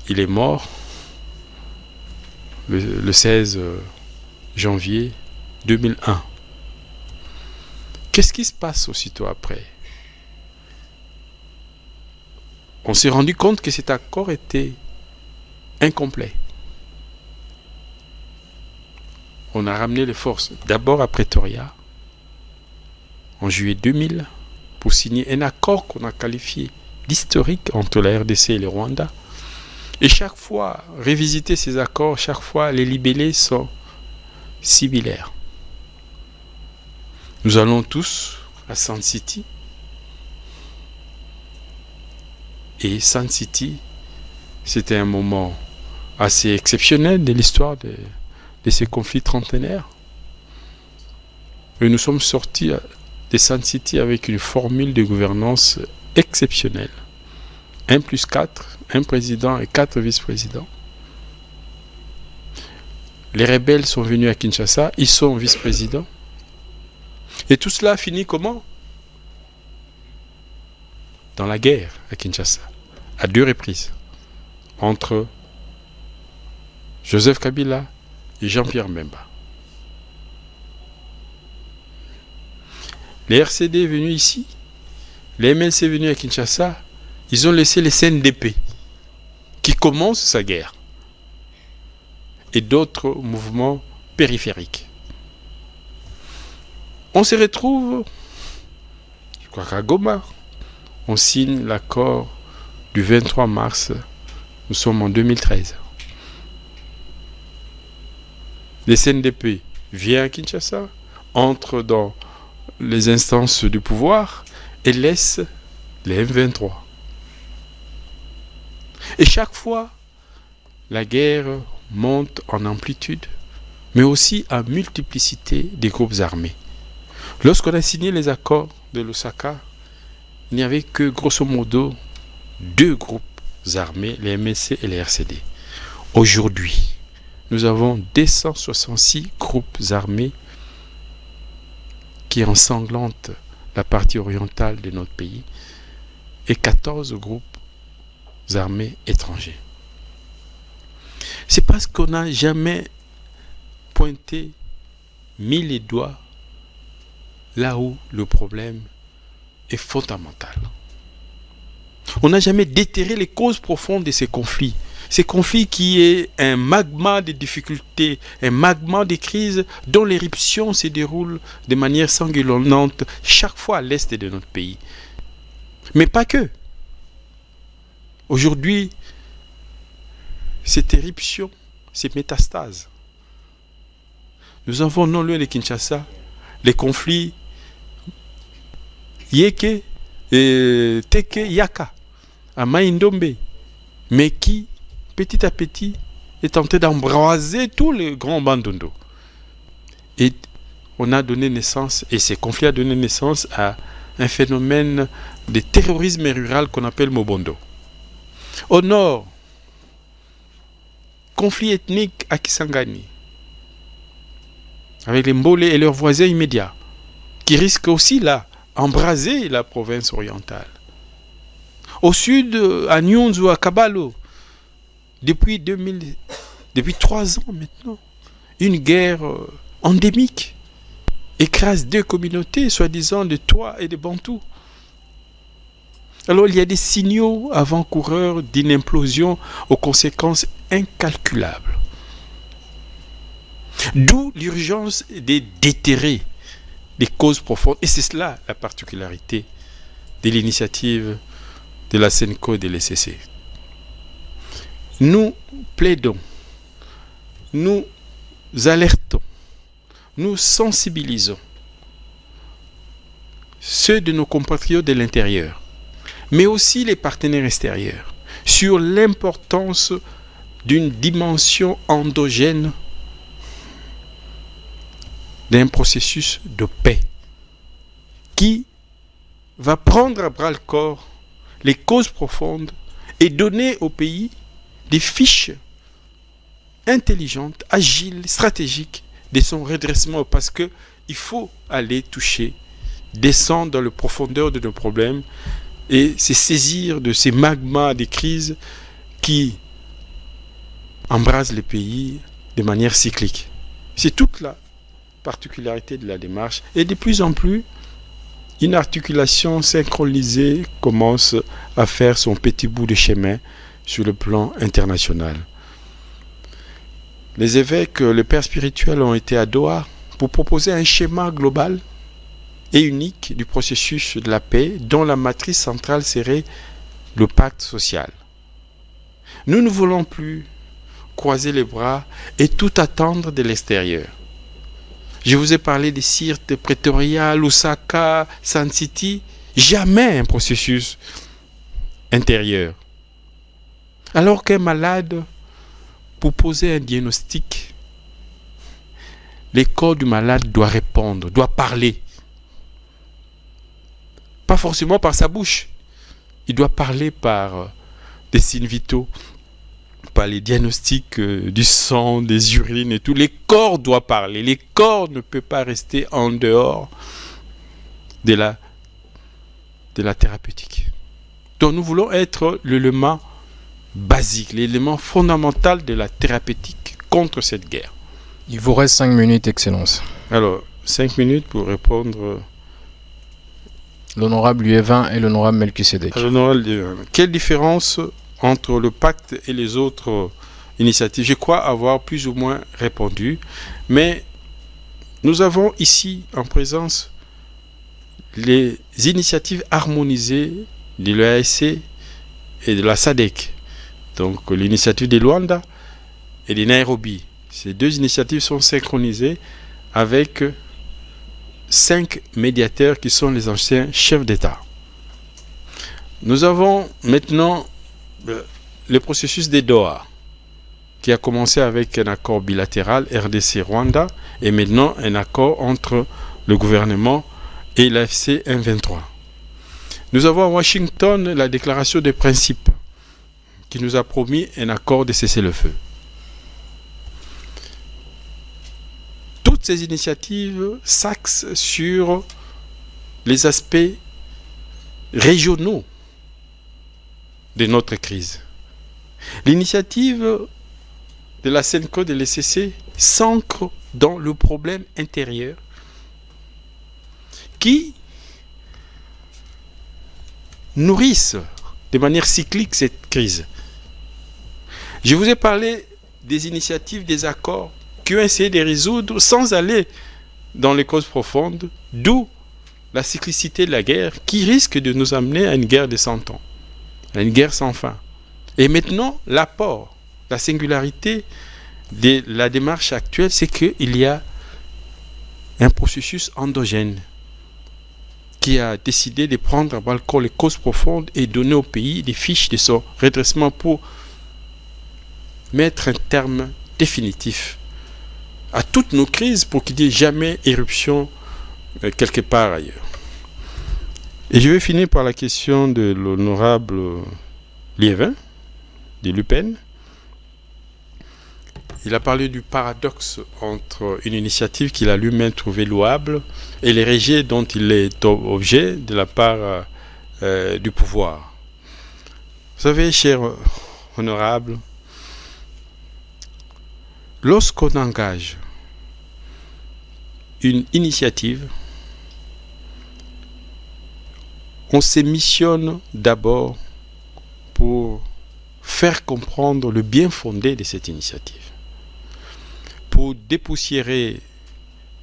Il est mort le 16 janvier 2001. Qu'est-ce qui se passe aussitôt après? On s'est rendu compte que cet accord était incomplet. On a ramené les forces d'abord à Pretoria en juillet 2000 pour signer un accord qu'on a qualifié d'historique entre la RDC et le Rwanda. Et chaque fois, revisiter ces accords, chaque fois, les libellés sont similaires. Nous allons tous à Sun City. Et Sun City, c'était un moment assez exceptionnel de l'histoire de ces conflits trentenaires. Et nous sommes sortis de Sun City avec une formule de gouvernance exceptionnelle. 1+4, un président et 4 vice-présidents. Les rebelles sont venus à Kinshasa, ils sont vice-présidents. Et tout cela finit comment? Dans la guerre à Kinshasa, à 2 reprises entre Joseph Kabila et Jean-Pierre Bemba. Les RCD venus ici, les MLC venus à Kinshasa, ils ont laissé les CNDP qui commencent sa guerre et d'autres mouvements périphériques. On se retrouve, je crois qu'à Goma, on signe l'accord du 23 mars, nous sommes en 2013. Les CNDP viennent à Kinshasa, entrent dans les instances du pouvoir et laissent les M23. Et chaque fois, la guerre monte en amplitude, mais aussi en multiplicité des groupes armés. Lorsqu'on a signé les accords de Lusaka, il n'y avait que grosso modo 2 groupes armés, les MLC et les RCD. Aujourd'hui, nous avons 266 groupes armés qui ensanglantent la partie orientale de notre pays et 14 groupes armés étrangers. C'est parce qu'on n'a jamais pointé, mis les doigts là où le problème est fondamental. On n'a jamais déterré les causes profondes de ces conflits. Ces conflits qui est un magma de difficultés, un magma de crises dont l'éruption se déroule de manière sanguinolente chaque fois à l'est de notre pays. Mais pas que. Aujourd'hui, cette éruption, ces métastases. Nous avons non loin de Kinshasa les conflits Yeke et Teke Yaka à Maïndombe, mais qui, petit à petit, est tenté d'embraser tous les grands bandondo. Et on a donné naissance, et ces conflits ont donné naissance à un phénomène de terrorisme rural qu'on appelle Mobondo. Au nord, conflit ethnique à Kisangani, avec les Mbole et leurs voisins immédiats, qui risquent aussi là d'embraser la province orientale. Au sud, à Nyonzo, à Kabalo, depuis 3 ans maintenant, une guerre endémique écrase 2 communautés, soi-disant de Tois et de Bantous. Alors il y a des signaux avant-coureurs d'une implosion aux conséquences incalculables. D'où l'urgence de déterrer les causes profondes. Et c'est cela la particularité de l'initiative de la SENCO et de l'ECC. Nous plaidons, nous alertons, nous sensibilisons ceux de nos compatriotes de l'intérieur, mais aussi les partenaires extérieurs, sur l'importance d'une dimension endogène d'un processus de paix qui va prendre à bras le corps les causes profondes et donner au pays des fiches intelligentes, agiles, stratégiques de son redressement, parce que il faut aller toucher, descendre dans la profondeur de nos problèmes et se saisir de ces magmas des crises qui embrasent les pays de manière cyclique. C'est toute la particularité de la démarche, et de plus en plus une articulation synchronisée commence à faire son petit bout de chemin sur le plan international. Les évêques, les pères spirituels ont été à Doha pour proposer un schéma global et unique du processus de la paix dont la matrice centrale serait le pacte social. Nous ne voulons plus croiser les bras et tout attendre de l'extérieur. Je vous ai parlé de Sirte, Pretoria, Lusaka, Sun City. Jamais un processus intérieur. Alors qu'un malade, pour poser un diagnostic, le corps du malade doit répondre, doit parler. Pas forcément par sa bouche. Il doit parler par des signes vitaux, par les diagnostics du sang, des urines et tout. Les corps doivent parler. Les corps ne peuvent pas rester en dehors de la thérapeutique. Donc nous voulons être l'élément basique, l'élément fondamental de la thérapeutique contre cette guerre. Il vous reste 5 minutes, Excellence. Alors, 5 minutes pour répondre. L'honorable Liévin et l'honorable Melchisedec. Quelle différence entre le pacte et les autres initiatives? Je crois avoir plus ou moins répondu, mais nous avons ici en présence les initiatives harmonisées de l'EAC et de la SADC, donc l'initiative de Luanda et de Nairobi. Ces deux initiatives sont synchronisées avec 5 médiateurs qui sont les anciens chefs d'État. Nous avons maintenant le processus des Doha, qui a commencé avec un accord bilatéral RDC-Rwanda et maintenant un accord entre le gouvernement et l'AFC M23. Nous avons à Washington la déclaration des principes qui nous a promis un accord de cessez-le-feu. Toutes ces initiatives s'axent sur les aspects régionaux de notre crise. L'initiative de la CENCO de l'ECC s'ancre dans le problème intérieur qui nourrissent de manière cyclique cette crise. Je vous ai parlé des initiatives, des accords qui ont essayé de résoudre sans aller dans les causes profondes, d'où la cyclicité de la guerre qui risque de nous amener à une guerre de 100 ans, à une guerre sans fin. Et maintenant, l'apport, la singularité de la démarche actuelle, c'est qu'il y a un processus endogène qui a décidé de prendre à bras le corps les causes profondes et donner au pays des fiches de son redressement pour mettre un terme définitif à toutes nos crises pour qu'il n'y ait jamais éruption quelque part ailleurs. Et je vais finir par la question de l'honorable Liévin, de l'UPEN. Il a parlé du paradoxe entre une initiative qu'il a lui-même trouvée louable et les rejets dont il est objet de la part du pouvoir. Vous savez, cher honorable, lorsqu'on engage une initiative, on se missionne d'abord pour faire comprendre le bien fondé de cette initiative, pour dépoussiérer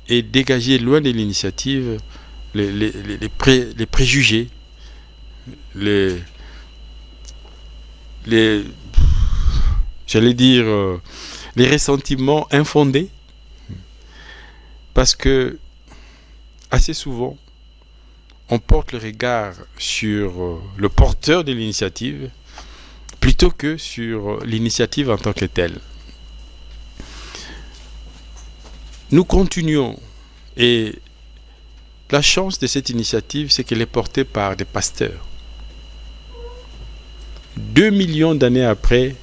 et dégager loin de l'initiative les préjugés, j'allais dire, les ressentiments infondés, parce que assez souvent, on porte le regard sur le porteur de l'initiative plutôt que sur l'initiative en tant que telle. Nous continuons, et la chance de cette initiative, c'est qu'elle est portée par des pasteurs. 2 millions d'années après,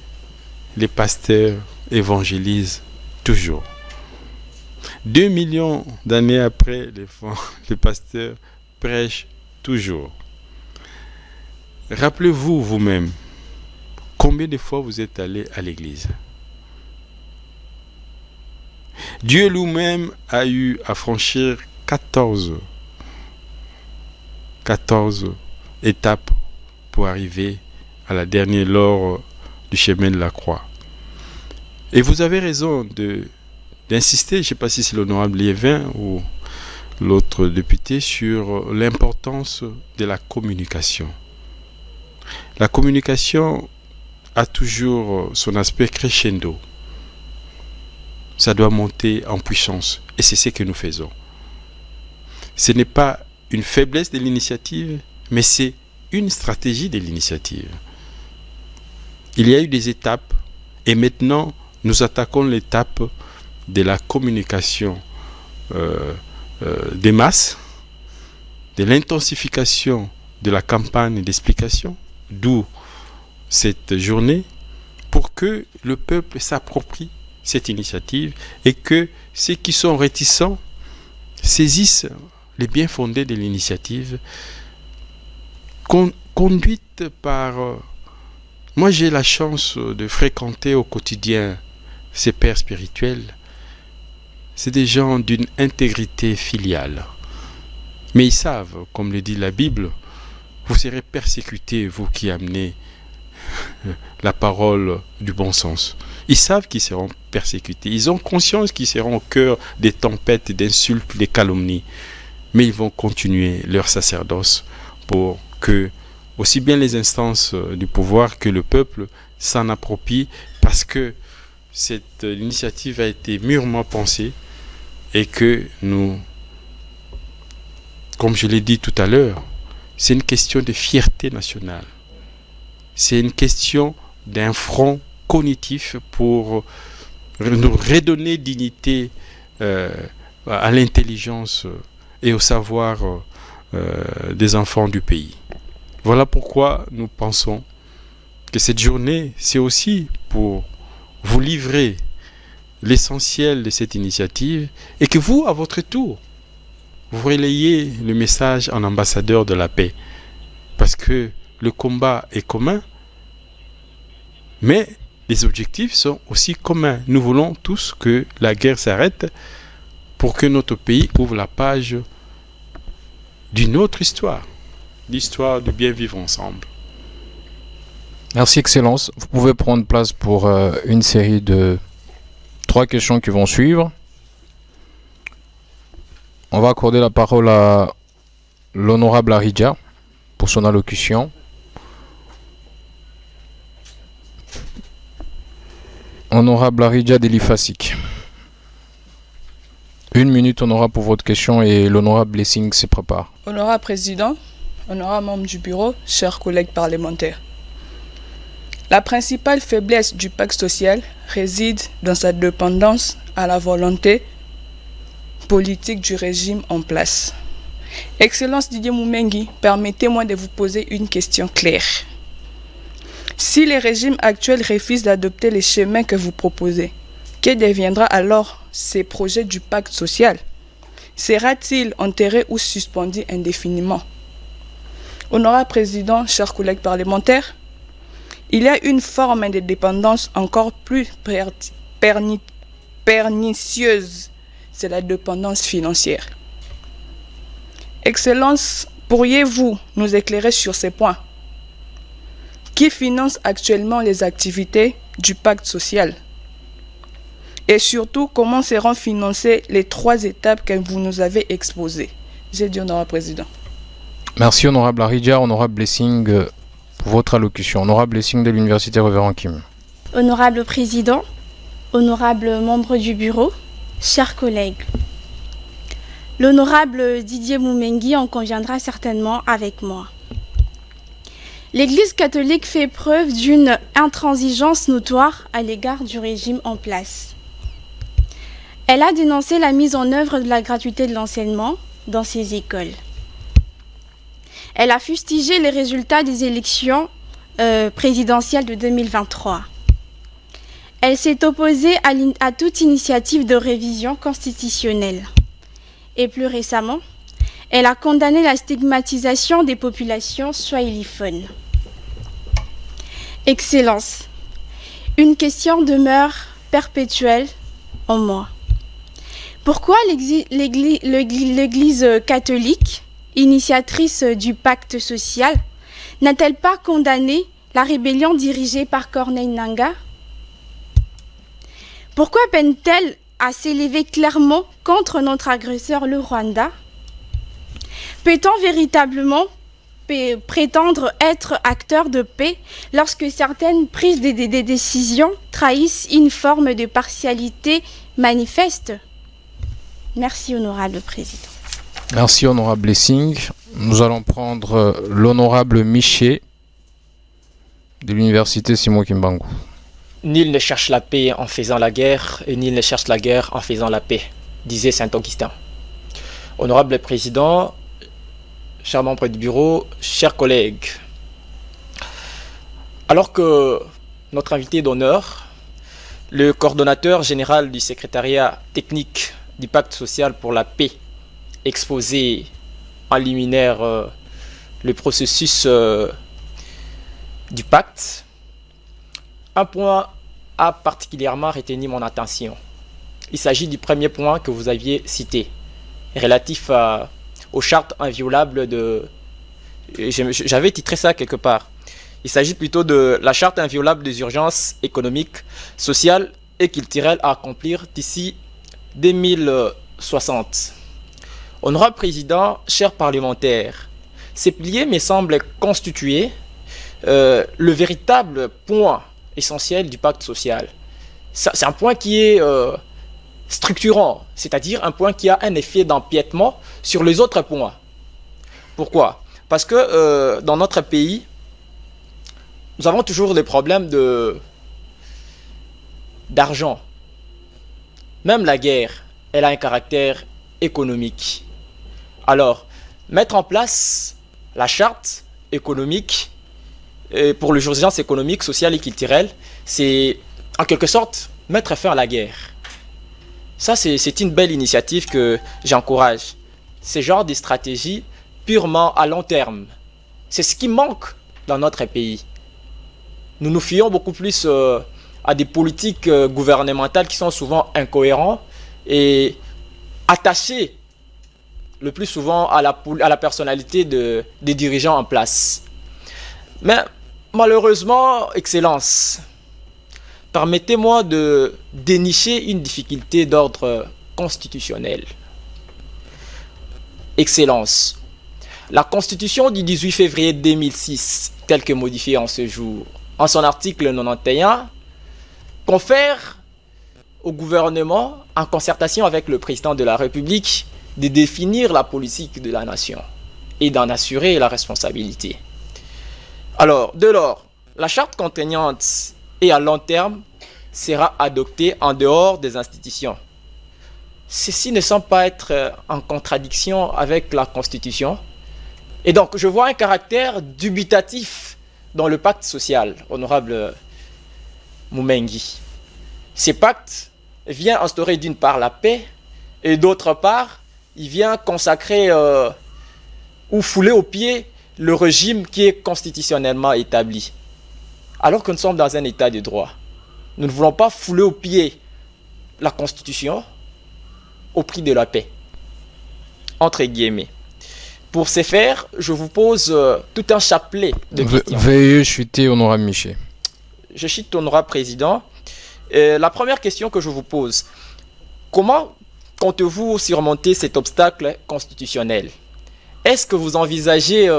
les pasteurs évangélisent toujours. 2 millions d'années après, les pasteurs prêchent toujours. Rappelez-vous vous-même, combien de fois vous êtes allé à l'église? Dieu lui-même a eu à franchir 14 étapes pour arriver à la dernière lors du chemin de la croix. Et vous avez raison d'insister, je ne sais pas si c'est l'honorable Liévin ou l'autre député, sur l'importance de la communication. La communication a toujours son aspect crescendo. Ça doit monter en puissance. Et c'est ce que nous faisons. Ce n'est pas une faiblesse de l'initiative, mais c'est une stratégie de l'initiative. Il y a eu des étapes, et maintenant, nous attaquons l'étape de la communication des masses, de l'intensification de la campagne d'explication, d'où cette journée, pour que le peuple s'approprie cette initiative et que ceux qui sont réticents saisissent les biens fondés de l'initiative, qu'on conduite par... moi, j'ai la chance de fréquenter au quotidien ces pères spirituels. C'est des gens d'une intégrité filiale. Mais ils savent, comme le dit la Bible, vous serez persécutés, vous qui amenez la parole du bon sens. Ils savent qu'ils seront persécutés. Ils ont conscience qu'ils seront au cœur des tempêtes, des insultes, des calomnies. Mais ils vont continuer leur sacerdoce pour que aussi bien les instances du pouvoir que le peuple s'en approprient, parce que cette initiative a été mûrement pensée et que nous, comme je l'ai dit tout à l'heure, c'est une question de fierté nationale. C'est une question d'un front cognitif pour nous redonner dignité à l'intelligence et au savoir des enfants du pays. Voilà pourquoi nous pensons que cette journée, c'est aussi pour vous livrer l'essentiel de cette initiative et que vous, à votre tour, vous relayez le message en ambassadeur de la paix. Parce que le combat est commun, mais les objectifs sont aussi communs. Nous voulons tous que la guerre s'arrête pour que notre pays ouvre la page d'une autre histoire, l'histoire de bien vivre ensemble. Merci, Excellence. Vous pouvez prendre place pour une série de 3 questions qui vont suivre. On va accorder la parole à l'honorable Aridja pour son allocution. Honorable Aridja Delifasik. 1 minute, honorable, pour votre question et l'honorable Blessing se prépare. Honorable Président, honorable membre du bureau, chers collègues parlementaires. La principale faiblesse du pacte social réside dans sa dépendance à la volonté politique du régime en place. Excellence Didier Moumengi, permettez-moi de vous poser une question claire. Si les régimes actuels refusent d'adopter les chemins que vous proposez, que deviendra alors ces projets du pacte social? Sera-t-il enterré ou suspendu indéfiniment? Honorable Président, chers collègues parlementaires, il y a une forme de dépendance encore plus pernicieuse, c'est la dépendance financière. Excellence, pourriez-vous nous éclairer sur ces points? Qui finance actuellement les activités du pacte social? Et surtout, comment seront financées les 3 étapes que vous nous avez exposées? J'ai dit, honorable Président. Merci, honorable Aridja. Honorable Blessing, pour votre allocution. Honorable Blessing de l'Université Révérend Kim. Honorable Président, honorable membre du bureau, chers collègues. L'honorable Didier Moumengi en conviendra certainement avec moi. L'Église catholique fait preuve d'une intransigeance notoire à l'égard du régime en place. Elle a dénoncé la mise en œuvre de la gratuité de l'enseignement dans ses écoles. Elle a fustigé les résultats des élections présidentielles de 2023. Elle s'est opposée à toute initiative de révision constitutionnelle. Et plus récemment, elle a condamné la stigmatisation des populations swahiliphones. Excellence, une question demeure perpétuelle en moi. Pourquoi l'Église catholique, initiatrice du pacte social, n'a-t-elle pas condamné la rébellion dirigée par Corneille Nangaa? Pourquoi peine-t-elle à s'élever clairement contre notre agresseur, le Rwanda? Peut-on véritablement prétendre être acteur de paix lorsque certaines prises de décisions trahissent une forme de partialité manifeste? Merci, honorable Président. Merci, honorable Blessing. Nous allons prendre l'honorable Miché de l'Université Simon Kimbangu. Nul ne cherche la paix en faisant la guerre et nul ne cherche la guerre en faisant la paix, disait saint Augustin. Honorable Président, chers membres du bureau, chers collègues, alors que notre invité d'honneur, le coordonnateur général du secrétariat technique du pacte social pour la paix, exposé en liminaire le processus du pacte, un point a particulièrement retenu mon attention. Il s'agit du premier point que vous aviez cité, relatif aux chartes inviolables de... J'avais titré ça quelque part. Il s'agit plutôt de la charte inviolable des urgences économiques, sociales et culturelles à accomplir d'ici 2060. Honorable Président, chers parlementaires, ces piliers me semblent constituer le véritable point essentiel du pacte social. C'est un point qui est structurant, c'est-à-dire un point qui a un effet d'empiètement sur les autres points. Pourquoi ? Parce que dans notre pays, nous avons toujours des problèmes d'argent. Même la guerre, elle a un caractère économique. Alors, mettre en place la charte économique pour l'urgence économique, sociale et culturelle, c'est en quelque sorte mettre fin à la guerre. Ça, c'est une belle initiative que j'encourage. Ce genre de stratégie purement à long terme. C'est ce qui manque dans notre pays. Nous nous fions beaucoup plus à des politiques gouvernementales qui sont souvent incohérentes et attachées le plus souvent à la personnalité des dirigeants en place. Mais malheureusement, Excellence, permettez-moi de dénicher une difficulté d'ordre constitutionnel. Excellence, la Constitution du 18 février 2006, telle que modifiée en ce jour, en son article 91, confère au gouvernement, en concertation avec le président de la République, de définir la politique de la nation et d'en assurer la responsabilité. Alors, dès lors, la charte contraignante et à long terme sera adoptée en dehors des institutions. Ceci ne semble pas être en contradiction avec la Constitution. Et donc, je vois un caractère dubitatif dans le pacte social, honorable Moumengi. Ce pacte vient instaurer d'une part la paix et d'autre part, il vient consacrer ou fouler aux pieds le régime qui est constitutionnellement établi. Alors que nous sommes dans un état de droit, nous ne voulons pas fouler aux pieds la Constitution au prix de la paix. Entre guillemets. Pour ce faire, je vous pose tout un chapelet de questions. Veuillez chuter, honorable Miché. Je chute, honorable Président. La première question que je vous pose, comment comptez-vous surmonter cet obstacle constitutionnel? Est-ce que vous envisagez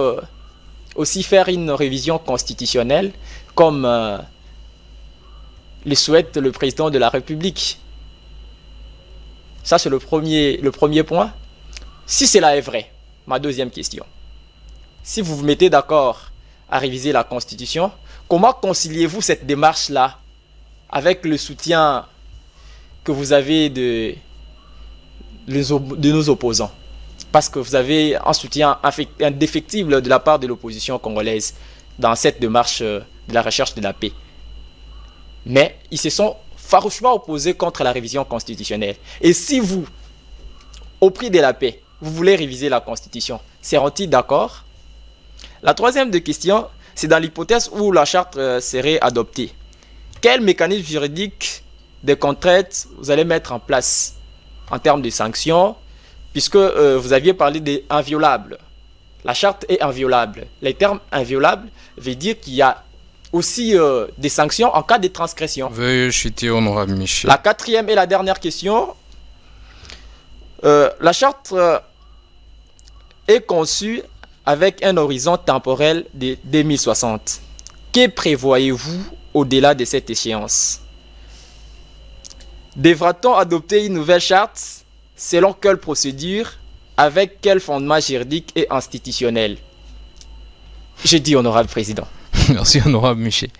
aussi faire une révision constitutionnelle comme le souhaite le président de la République? Ça, c'est le premier point. Si cela est vrai, ma deuxième question. Si vous vous mettez d'accord à réviser la Constitution, comment conciliez-vous cette démarche-là avec le soutien que vous avez de nos opposants? Parce que vous avez un soutien indéfectible de la part de l'opposition congolaise dans cette démarche de la recherche de la paix. Mais ils se sont farouchement opposés contre la révision constitutionnelle. Et si vous, au prix de la paix, vous voulez réviser la Constitution, seront-ils d'accord? La troisième question, c'est dans l'hypothèse où la charte serait adoptée. Quel mécanisme juridique de contrainte vous allez mettre en place en termes de sanctions, puisque vous aviez parlé d'inviolable. La charte est inviolable. Les termes inviolables veut dire qu'il y a aussi des sanctions en cas de transgression. Veuillez chuter, honorable Michel. La quatrième et la dernière question. La charte est conçue avec un horizon temporel de 2060. Que prévoyez-vous au-delà de cette échéance? Devra-t-on adopter une nouvelle charte? Selon quelle procédure? Avec quel fondement juridique et institutionnel? J'ai dit, honorable président. Merci, honorable Michel.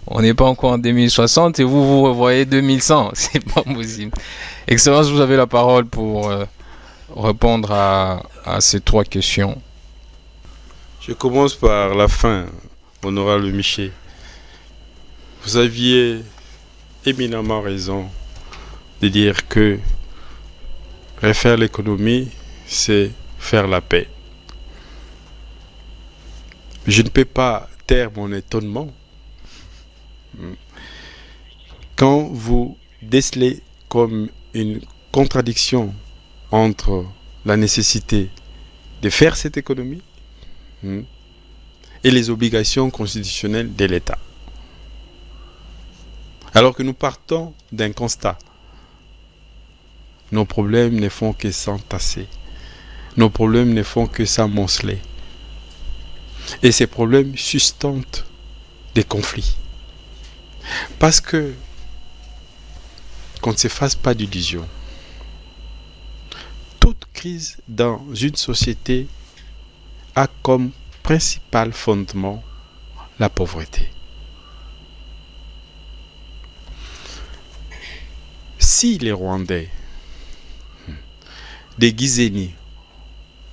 On n'est pas encore en 2060 et vous revoyez 2100. C'est pas possible. Excellence, vous avez la parole pour répondre à ces trois questions. Je commence par la fin, honorable Michel. Vous aviez éminemment raison de dire que refaire l'économie, c'est faire la paix. Je ne peux pas taire mon étonnement quand vous décelez comme une contradiction entre la nécessité de faire cette économie et les obligations constitutionnelles de l'État. Alors que nous partons d'un constat. Nos problèmes ne font que s'entasser. Nos problèmes ne font que s'amonceler. Et ces problèmes sustentent des conflits. Parce que qu'on ne se fasse pas d'illusions. Toute crise dans une société a comme principal fondement la pauvreté. Si les Rwandais de Gizeni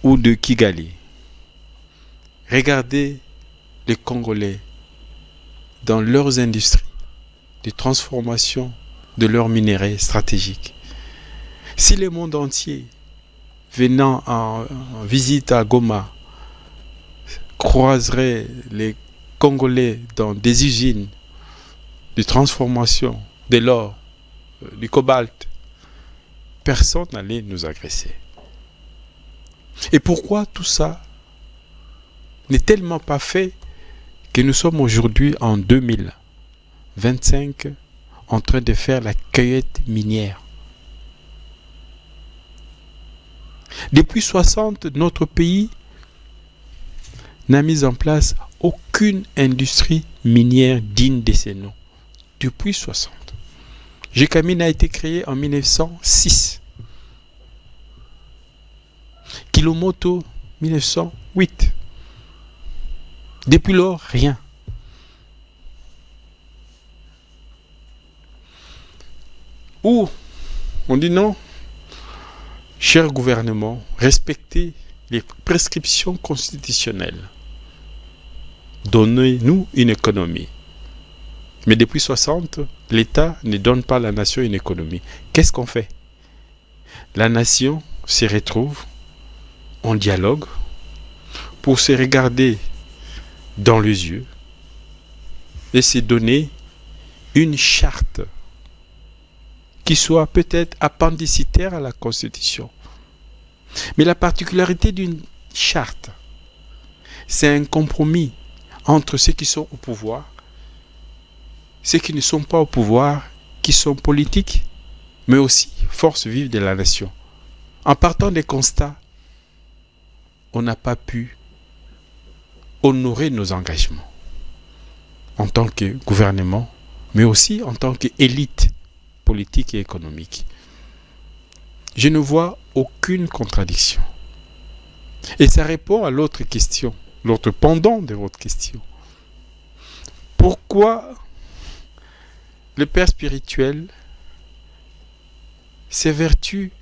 ou de Kigali regardaient les Congolais dans leurs industries de transformation de leurs minéraux stratégiques, si le monde entier venant en visite à Goma croiserait les Congolais dans des usines de transformation de l'or, du cobalt, personne n'allait nous agresser. Et pourquoi tout ça n'est tellement pas fait que nous sommes aujourd'hui en 2025 en train de faire la cueillette minière. Depuis 60, notre pays n'a mis en place aucune industrie minière digne de ces noms. Depuis 60. Gécamine a été créé en 1906. Kilomoto, 1908. Depuis lors, rien. Ou on dit non, cher gouvernement, respectez les prescriptions constitutionnelles. Donnez-nous une économie. Mais depuis 60, l'État ne donne pas à la nation une économie. Qu'est-ce qu'on fait? La nation se retrouve en dialogue pour se regarder dans les yeux et se donner une charte qui soit peut-être appendicitaire à la Constitution. Mais la particularité d'une charte, c'est un compromis entre ceux qui sont au pouvoir, ceux qui ne sont pas au pouvoir, qui sont politiques, mais aussi forces vives de la nation. En partant des constats, on n'a pas pu honorer nos engagements en tant que gouvernement, mais aussi en tant qu'élite politique et économique. Je ne vois aucune contradiction. Et ça répond à l'autre question, l'autre pendant de votre question. Pourquoi le père spirituel s'évertue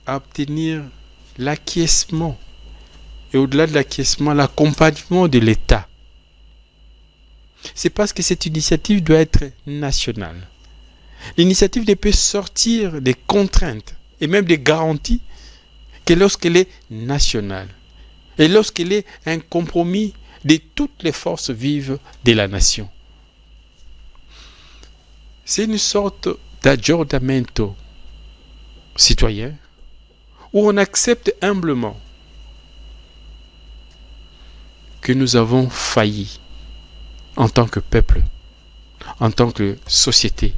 à obtenir l'acquiescement et au-delà de l'acquiescement, l'accompagnement de l'État? C'est parce que cette initiative doit être nationale. L'initiative ne peut sortir des contraintes et même des garanties que lorsqu'elle est nationale et lorsqu'elle est un compromis de toutes les forces vives de la nation. C'est une sorte d'aggiornamento citoyen où on accepte humblement que nous avons failli en tant que peuple, en tant que société.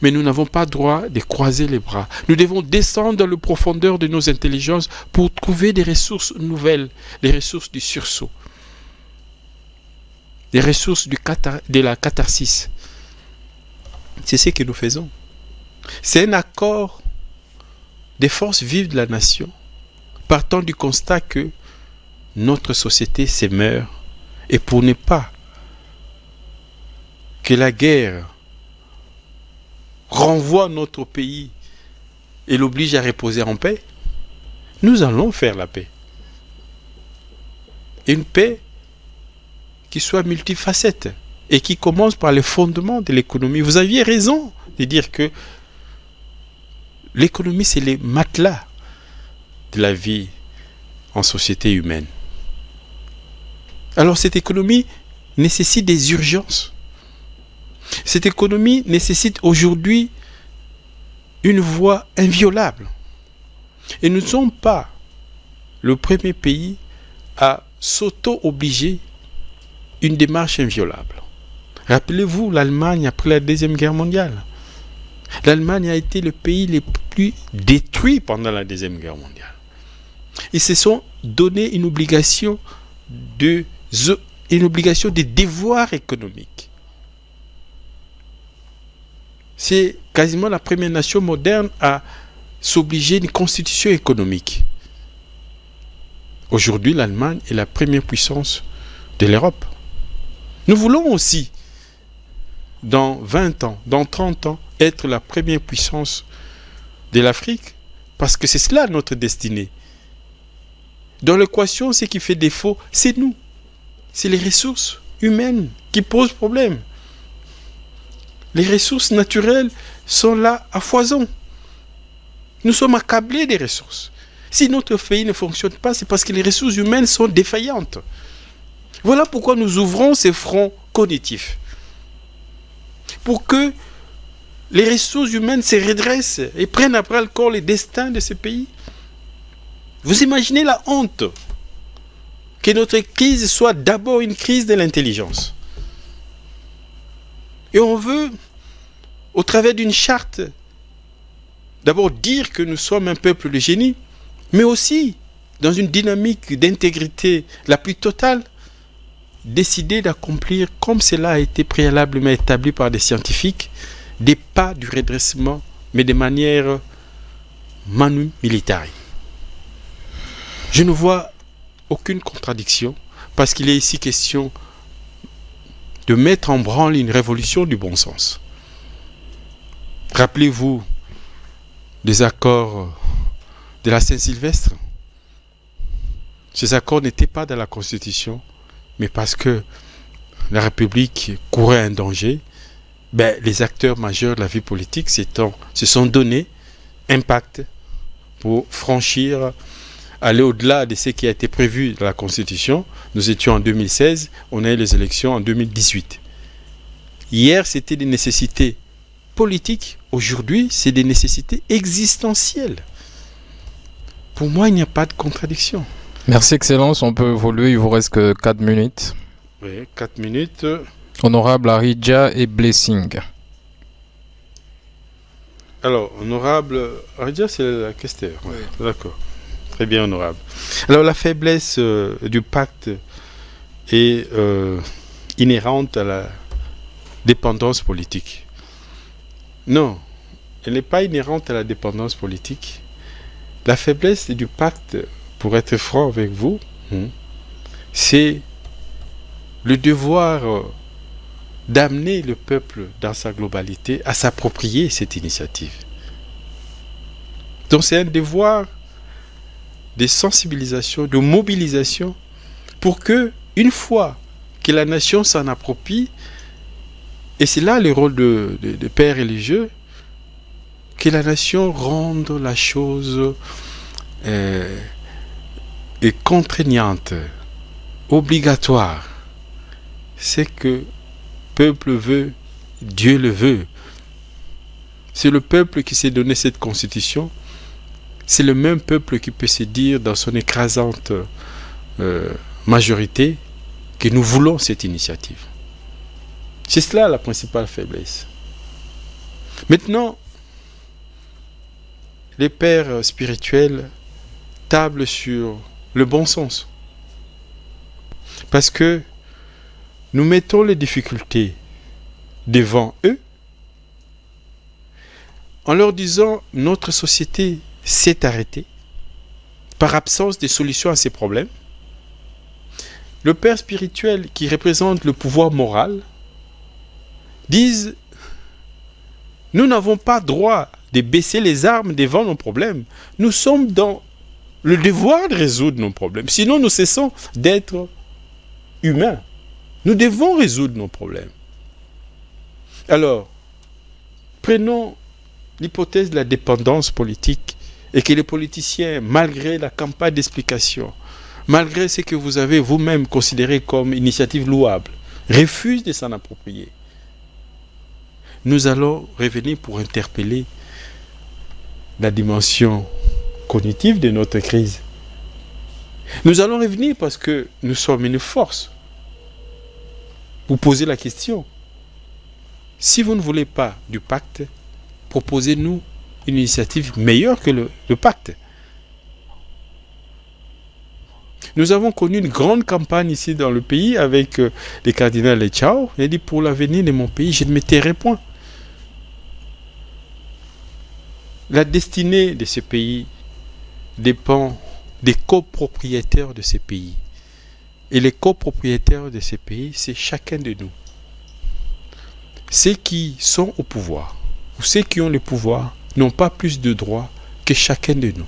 Mais nous n'avons pas droit de croiser les bras. Nous devons descendre dans la profondeur de nos intelligences pour trouver des ressources nouvelles, les ressources du sursaut, les ressources de la catharsis. C'est ce que nous faisons. C'est un accord des forces vives de la nation, partant du constat que notre société se meurt. Et pour ne pas que la guerre renvoie notre pays et l'oblige à reposer en paix, nous allons faire la paix. Une paix qui soit multifacette et qui commence par les fondements de l'économie. Vous aviez raison de dire que l'économie, c'est les matelas de la vie en société humaine. Alors cette économie nécessite des urgences. Cette économie nécessite aujourd'hui une voie inviolable. Et nous ne sommes pas le premier pays à s'auto-obliger une démarche inviolable. Rappelez-vous l'Allemagne après la Deuxième Guerre mondiale. L'Allemagne a été le pays le plus détruit pendant la Deuxième Guerre mondiale. Ils se sont donné une obligation de devoir économique. C'est quasiment la première nation moderne à s'obliger une constitution économique. Aujourd'hui, l'Allemagne est la première puissance de l'Europe. Nous voulons aussi, dans 20 ans, dans 30 ans, être la première puissance de l'Afrique, parce que c'est cela notre destinée. Dans l'équation, ce qui fait défaut, c'est nous. C'est les ressources humaines qui posent problème. Les ressources naturelles sont là à foison. Nous sommes accablés des ressources. Si notre pays ne fonctionne pas, c'est parce que les ressources humaines sont défaillantes. Voilà pourquoi nous ouvrons ces fronts cognitifs. Pour que les ressources humaines se redressent et prennent après le corps les destins de ce pays. Vous imaginez la honte que notre crise soit d'abord une crise de l'intelligence. Et on veut, au travers d'une charte, d'abord dire que nous sommes un peuple de génie, mais aussi, dans une dynamique d'intégrité la plus totale, décider d'accomplir, comme cela a été préalablement établi par des scientifiques, des pas du redressement, mais de manière manu militari. Je ne vois aucune contradiction, parce qu'il est ici question de mettre en branle une révolution du bon sens. Rappelez-vous des accords de la Saint-Sylvestre. Ces accords n'étaient pas dans la Constitution, mais parce que la République courait un danger, les acteurs majeurs de la vie politique se sont donné un pacte pour franchir, aller au-delà de ce qui a été prévu dans la Constitution. Nous étions en 2016, on a eu les élections en 2018. Hier, c'était des nécessités politiques. Aujourd'hui, c'est des nécessités existentielles. Pour moi, il n'y a pas de contradiction. Merci, Excellence. On peut évoluer. Il vous reste que 4 minutes. Oui, 4 minutes. Honorable Aridja et Blessing. Alors, honorable Aridja, c'est la questeur. Oui. D'accord. Très bien, honorable. Alors, la faiblesse du pacte est inhérente à la dépendance politique. Non, elle n'est pas inhérente à la dépendance politique. La faiblesse du pacte, pour être franc avec vous, c'est le devoir d'amener le peuple dans sa globalité à s'approprier cette initiative. Donc c'est un devoir de sensibilisation, de mobilisation, pour que, une fois que la nation s'en approprie, et c'est là le rôle de père religieux, que la nation rende la chose contraignante, obligatoire. C'est que peuple veut, Dieu le veut. C'est le peuple qui s'est donné cette constitution. C'est le même peuple qui peut se dire dans son écrasante majorité que nous voulons cette initiative. C'est cela la principale faiblesse. Maintenant, les pères spirituels tablent sur le bon sens. Parce que nous mettons les difficultés devant eux en leur disant notre société s'est arrêtée par absence de solution à ces problèmes. Le père spirituel qui représente le pouvoir moral disent nous n'avons pas droit de baisser les armes devant nos problèmes. Nous sommes dans le devoir de résoudre nos problèmes. Sinon, nous cessons d'être humains. Nous devons résoudre nos problèmes. Alors, prenons l'hypothèse de la dépendance politique et que les politiciens, malgré la campagne d'explication, malgré ce que vous avez vous-même considéré comme initiative louable, refuse de s'en approprier. Nous allons revenir pour interpeller la dimension cognitive de notre crise. Nous allons revenir parce que nous sommes une force. Vous posez la question. Si vous ne voulez pas du pacte, proposez-nous une initiative meilleure que le pacte. Nous avons connu une grande campagne ici dans le pays avec les cardinals Echao. Il a dit, pour l'avenir de mon pays, je ne me tairai point. La destinée de ce pays dépend des copropriétaires de ces pays. Et les copropriétaires de ces pays, c'est chacun de nous. Ceux qui sont au pouvoir, ou ceux qui ont le pouvoir, n'ont pas plus de droits que chacun de nous.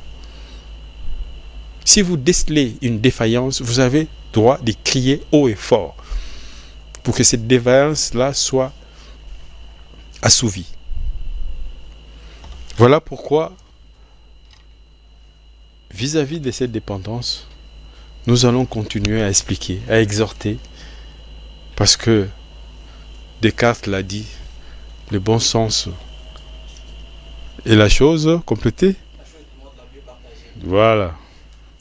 Si vous décelez une défaillance, vous avez droit de crier haut et fort pour que cette défaillance-là soit assouvie. Voilà pourquoi, vis-à-vis de cette dépendance, nous allons continuer à expliquer, à exhorter, parce que Descartes l'a dit, le bon sens est la chose complétée. Voilà.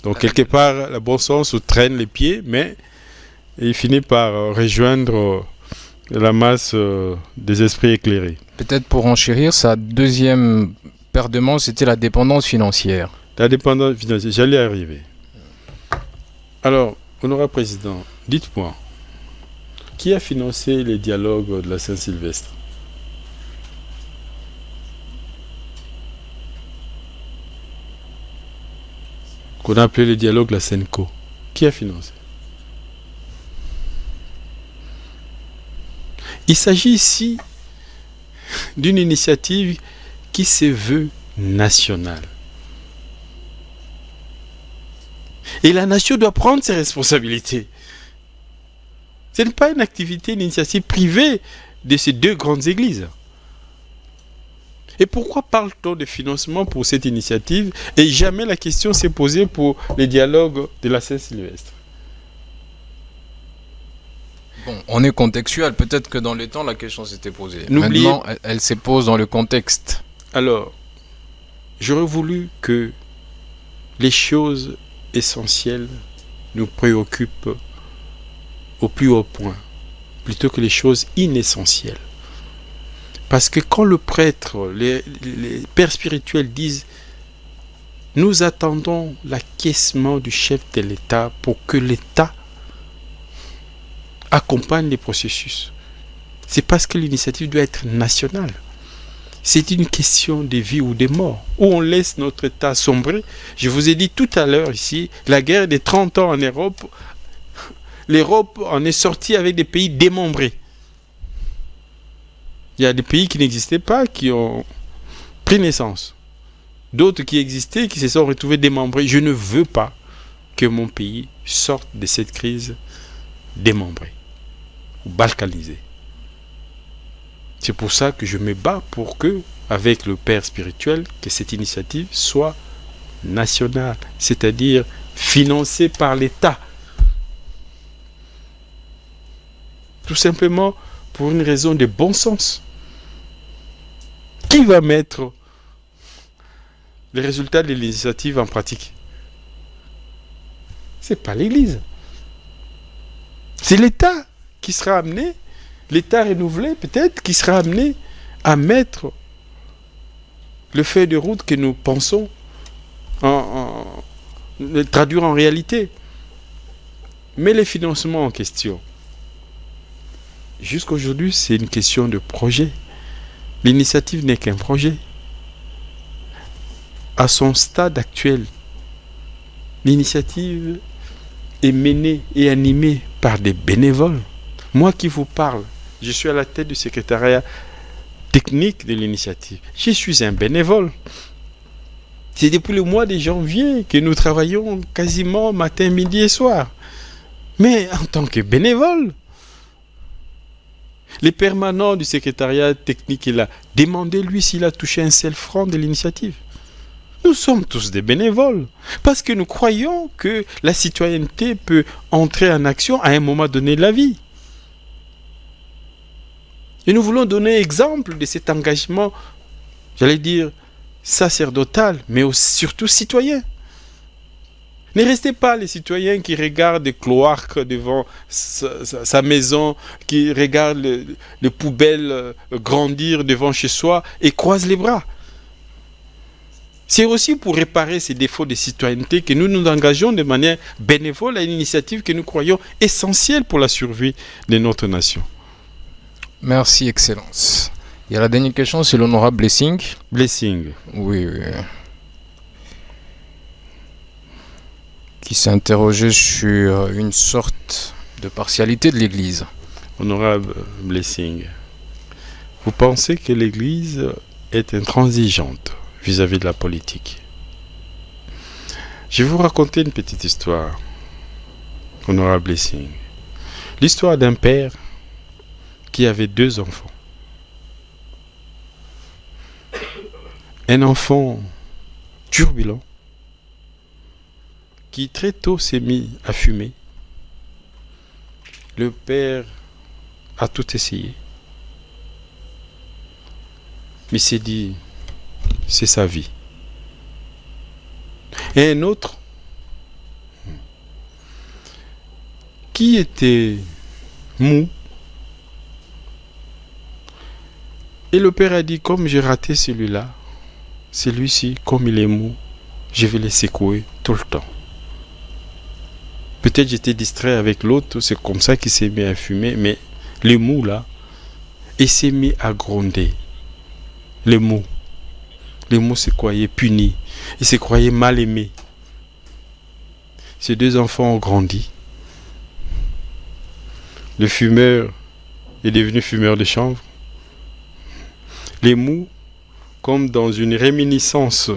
Donc quelque part, le bon sens traîne les pieds, mais il finit par rejoindre la masse des esprits éclairés. Peut-être pour enchérir, sa deuxième paire de manches, c'était la dépendance financière. La dépendance financière, j'allais arriver. Alors, honorable président, dites-moi, qui a financé les dialogues de la Saint-Sylvestre? Qu'on a appelé les dialogues la Senco. Qui a financé? Il s'agit ici d'une initiative qui se veut nationale. Et la nation doit prendre ses responsabilités. Ce n'est pas une activité, une initiative privée de ces deux grandes églises. Et pourquoi parle-t-on de financement pour cette initiative et jamais la question s'est posée pour les dialogues de la Saint-Sylvestre? Bon, on est contextuel. Peut-être que dans les temps, la question s'était posée. N'oubliez... Maintenant, elle se pose dans le contexte. Alors, j'aurais voulu que les choses essentielles nous préoccupent au plus haut point, plutôt que les choses inessentielles. Parce que quand le prêtre, les pères spirituels disent « Nous attendons l'acquiescement du chef de l'État pour que l'État accompagne les processus », c'est parce que l'initiative doit être nationale. C'est une question de vie ou de mort. Où on laisse notre État sombrer. Je vous ai dit tout à l'heure ici, la guerre des 30 ans en Europe, l'Europe en est sortie avec des pays démembrés. Il y a des pays qui n'existaient pas, qui ont pris naissance. D'autres qui existaient, qui se sont retrouvés démembrés. Je ne veux pas que mon pays sorte de cette crise démembré ou balkanisé. C'est pour ça que je me bats pour que, avec le père spirituel, que cette initiative soit nationale, c'est-à-dire financée par l'État. Tout simplement pour une raison de bon sens. Qui va mettre les résultats de l'initiative en pratique? Ce n'est pas l'Église. C'est l'État qui sera amené, l'État renouvelé peut-être, qui sera amené à mettre le feuille de route que nous pensons traduire en réalité. Mais les financements en question, jusqu'aujourd'hui, c'est une question de projet. L'initiative n'est qu'un projet. À son stade actuel, l'initiative est menée et animée par des bénévoles. Moi qui vous parle, je suis à la tête du secrétariat technique de l'initiative. Je suis un bénévole. C'est depuis le mois de janvier que nous travaillons quasiment matin, midi et soir. Mais en tant que bénévole, le permanent du secrétariat technique, il a demandé lui s'il a touché un seul franc de l'initiative. Nous sommes tous des bénévoles parce que nous croyons que la citoyenneté peut entrer en action à un moment donné de la vie. Et nous voulons donner exemple de cet engagement, j'allais dire, sacerdotal, mais surtout citoyen. Ne restez pas les citoyens qui regardent des cloaques devant sa maison, qui regardent les poubelles grandir devant chez soi et croisent les bras. C'est aussi pour réparer ces défauts de citoyenneté que nous nous engageons de manière bénévole à une initiative que nous croyons essentielle pour la survie de notre nation. Merci, Excellence. Il y a la dernière question, c'est l'honorable Blessing. Blessing. Oui. Qui s'est interrogé sur une sorte de partialité de l'Église. Honorable Blessing, vous pensez que l'Église est intransigeante vis-à-vis de la politique? Je vais vous raconter une petite histoire, honorable Blessing. L'histoire d'un père qui avait 2 enfants. Un enfant turbulent qui très tôt s'est mis à fumer. Le père a tout essayé. Mais il s'est dit, c'est sa vie. Et un autre qui était mou. Et le père a dit, comme j'ai raté celui-là, celui-ci, comme il est mou, je vais le secouer tout le temps. Peut-être j'étais distrait avec l'autre, c'est comme ça qu'il s'est mis à fumer, mais le mou là, il s'est mis à gronder. Le mou se croyait puni, il se croyait mal aimé. Ces 2 enfants ont grandi. Le fumeur est devenu fumeur de chanvre. Les mous, comme dans une réminiscence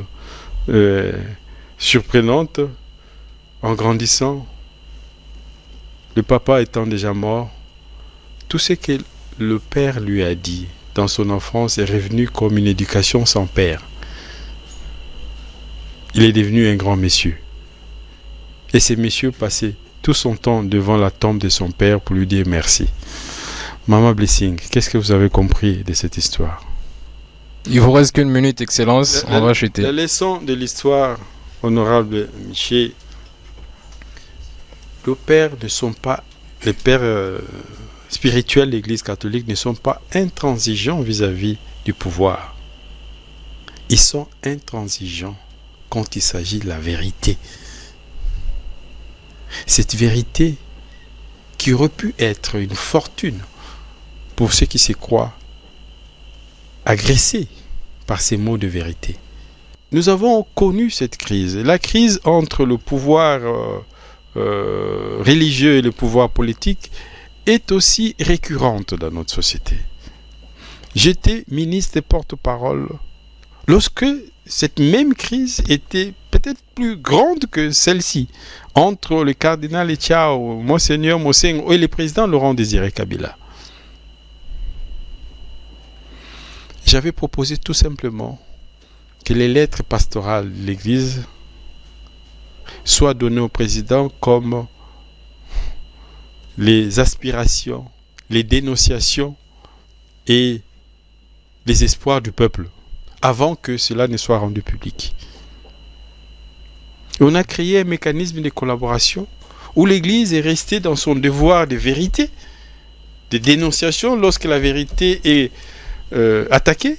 surprenante, en grandissant, le papa étant déjà mort, tout ce que le père lui a dit dans son enfance est revenu comme une éducation sans père. Il est devenu un grand monsieur. Et ce monsieur passait tout son temps devant la tombe de son père pour lui dire merci. Maman Blessing, qu'est-ce que vous avez compris de cette histoire? Il vous reste qu'une minute, Excellence. On va chuter. La leçon de l'histoire, honorable Michel, les pères spirituels de l'Église catholique ne sont pas intransigeants vis-à-vis du pouvoir. Ils sont intransigeants quand il s'agit de la vérité. Cette vérité qui aurait pu être une fortune pour ceux qui se croient agressés par ces mots de vérité. Nous avons connu cette crise, la crise entre le pouvoir religieux et le pouvoir politique est aussi récurrente dans notre société. J'étais ministre et porte-parole lorsque cette même crise était peut-être plus grande que celle-ci entre le cardinal Etchao, Monseigneur Mosengo et le président Laurent Désiré Kabila. J'avais proposé tout simplement que les lettres pastorales de l'Église soient données au président comme les aspirations, les dénonciations et les espoirs du peuple, avant que cela ne soit rendu public. Et on a créé un mécanisme de collaboration où l'Église est restée dans son devoir de vérité, de dénonciation lorsque la vérité est attaquée,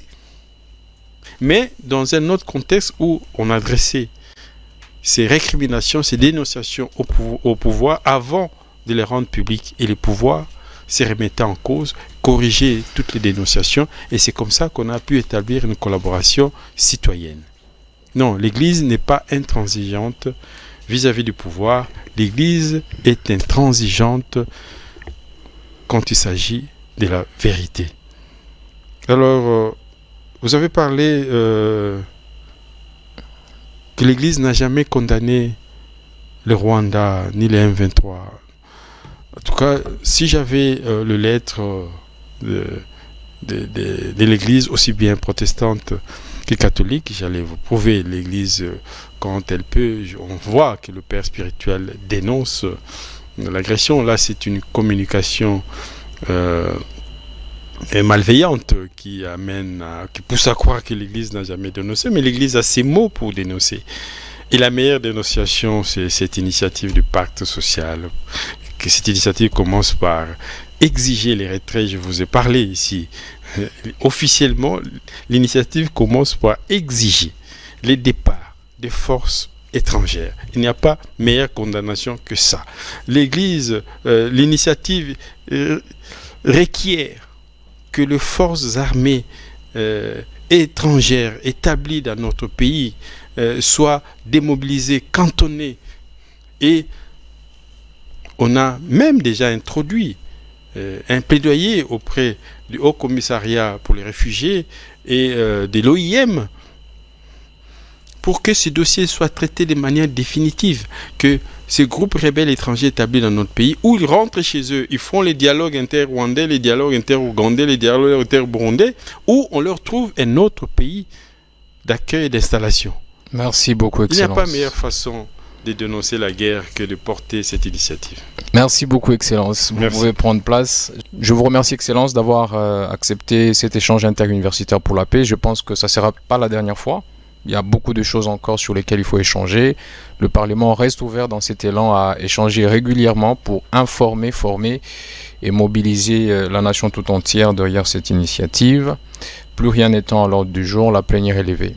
mais dans un autre contexte où on adressait ces récriminations, ces dénonciations au pouvoir avant de les rendre publiques, et le pouvoir se remettait en cause, corriger toutes les dénonciations, et c'est comme ça qu'on a pu établir une collaboration citoyenne. Non, l'Église n'est pas intransigeante vis-à-vis du pouvoir, l'Église est intransigeante quand il s'agit de la vérité. Alors, vous avez parlé que l'Église n'a jamais condamné le Rwanda ni les M23. En tout cas, si j'avais le lettre de l'Église, aussi bien protestante que catholique. J'allais vous prouver l'Église quand elle peut. On voit que le père spirituel dénonce l'agression. Là, c'est une communication malveillante qui pousse à croire que l'Église n'a jamais dénoncé, mais l'Église a ses mots pour dénoncer. Et la meilleure dénonciation, c'est cette initiative du pacte social. Que cette initiative commence par exiger les retraits. Je vous ai parlé ici. Officiellement, l'initiative commence par exiger les départs des forces étrangères. Il n'y a pas meilleure condamnation que ça. L'Église, l'initiative requiert que les forces armées étrangères établies dans notre pays soient démobilisées, cantonnées. Et on a même déjà introduit un plaidoyer auprès du Haut Commissariat pour les réfugiés et de l'OIM pour que ces dossiers soient traités de manière définitive, que ces groupes rebelles étrangers établis dans notre pays, où ils rentrent chez eux, ils font les dialogues inter-rwandais, les dialogues inter-ougandais, les dialogues inter-burundais, où on leur trouve un autre pays d'accueil et d'installation. Merci beaucoup, Excellence. Il n'y a pas meilleure façon de dénoncer la guerre que de porter cette initiative. Merci beaucoup, Excellence. Vous pouvez prendre place. Je vous remercie, Excellence, d'avoir accepté cet échange interuniversitaire pour la paix. Je pense que ça ne sera pas la dernière fois. Il y a beaucoup de choses encore sur lesquelles il faut échanger. Le Parlement reste ouvert dans cet élan à échanger régulièrement pour informer, former et mobiliser la nation tout entière derrière cette initiative. Plus rien n'étant à l'ordre du jour, la plénière est levée.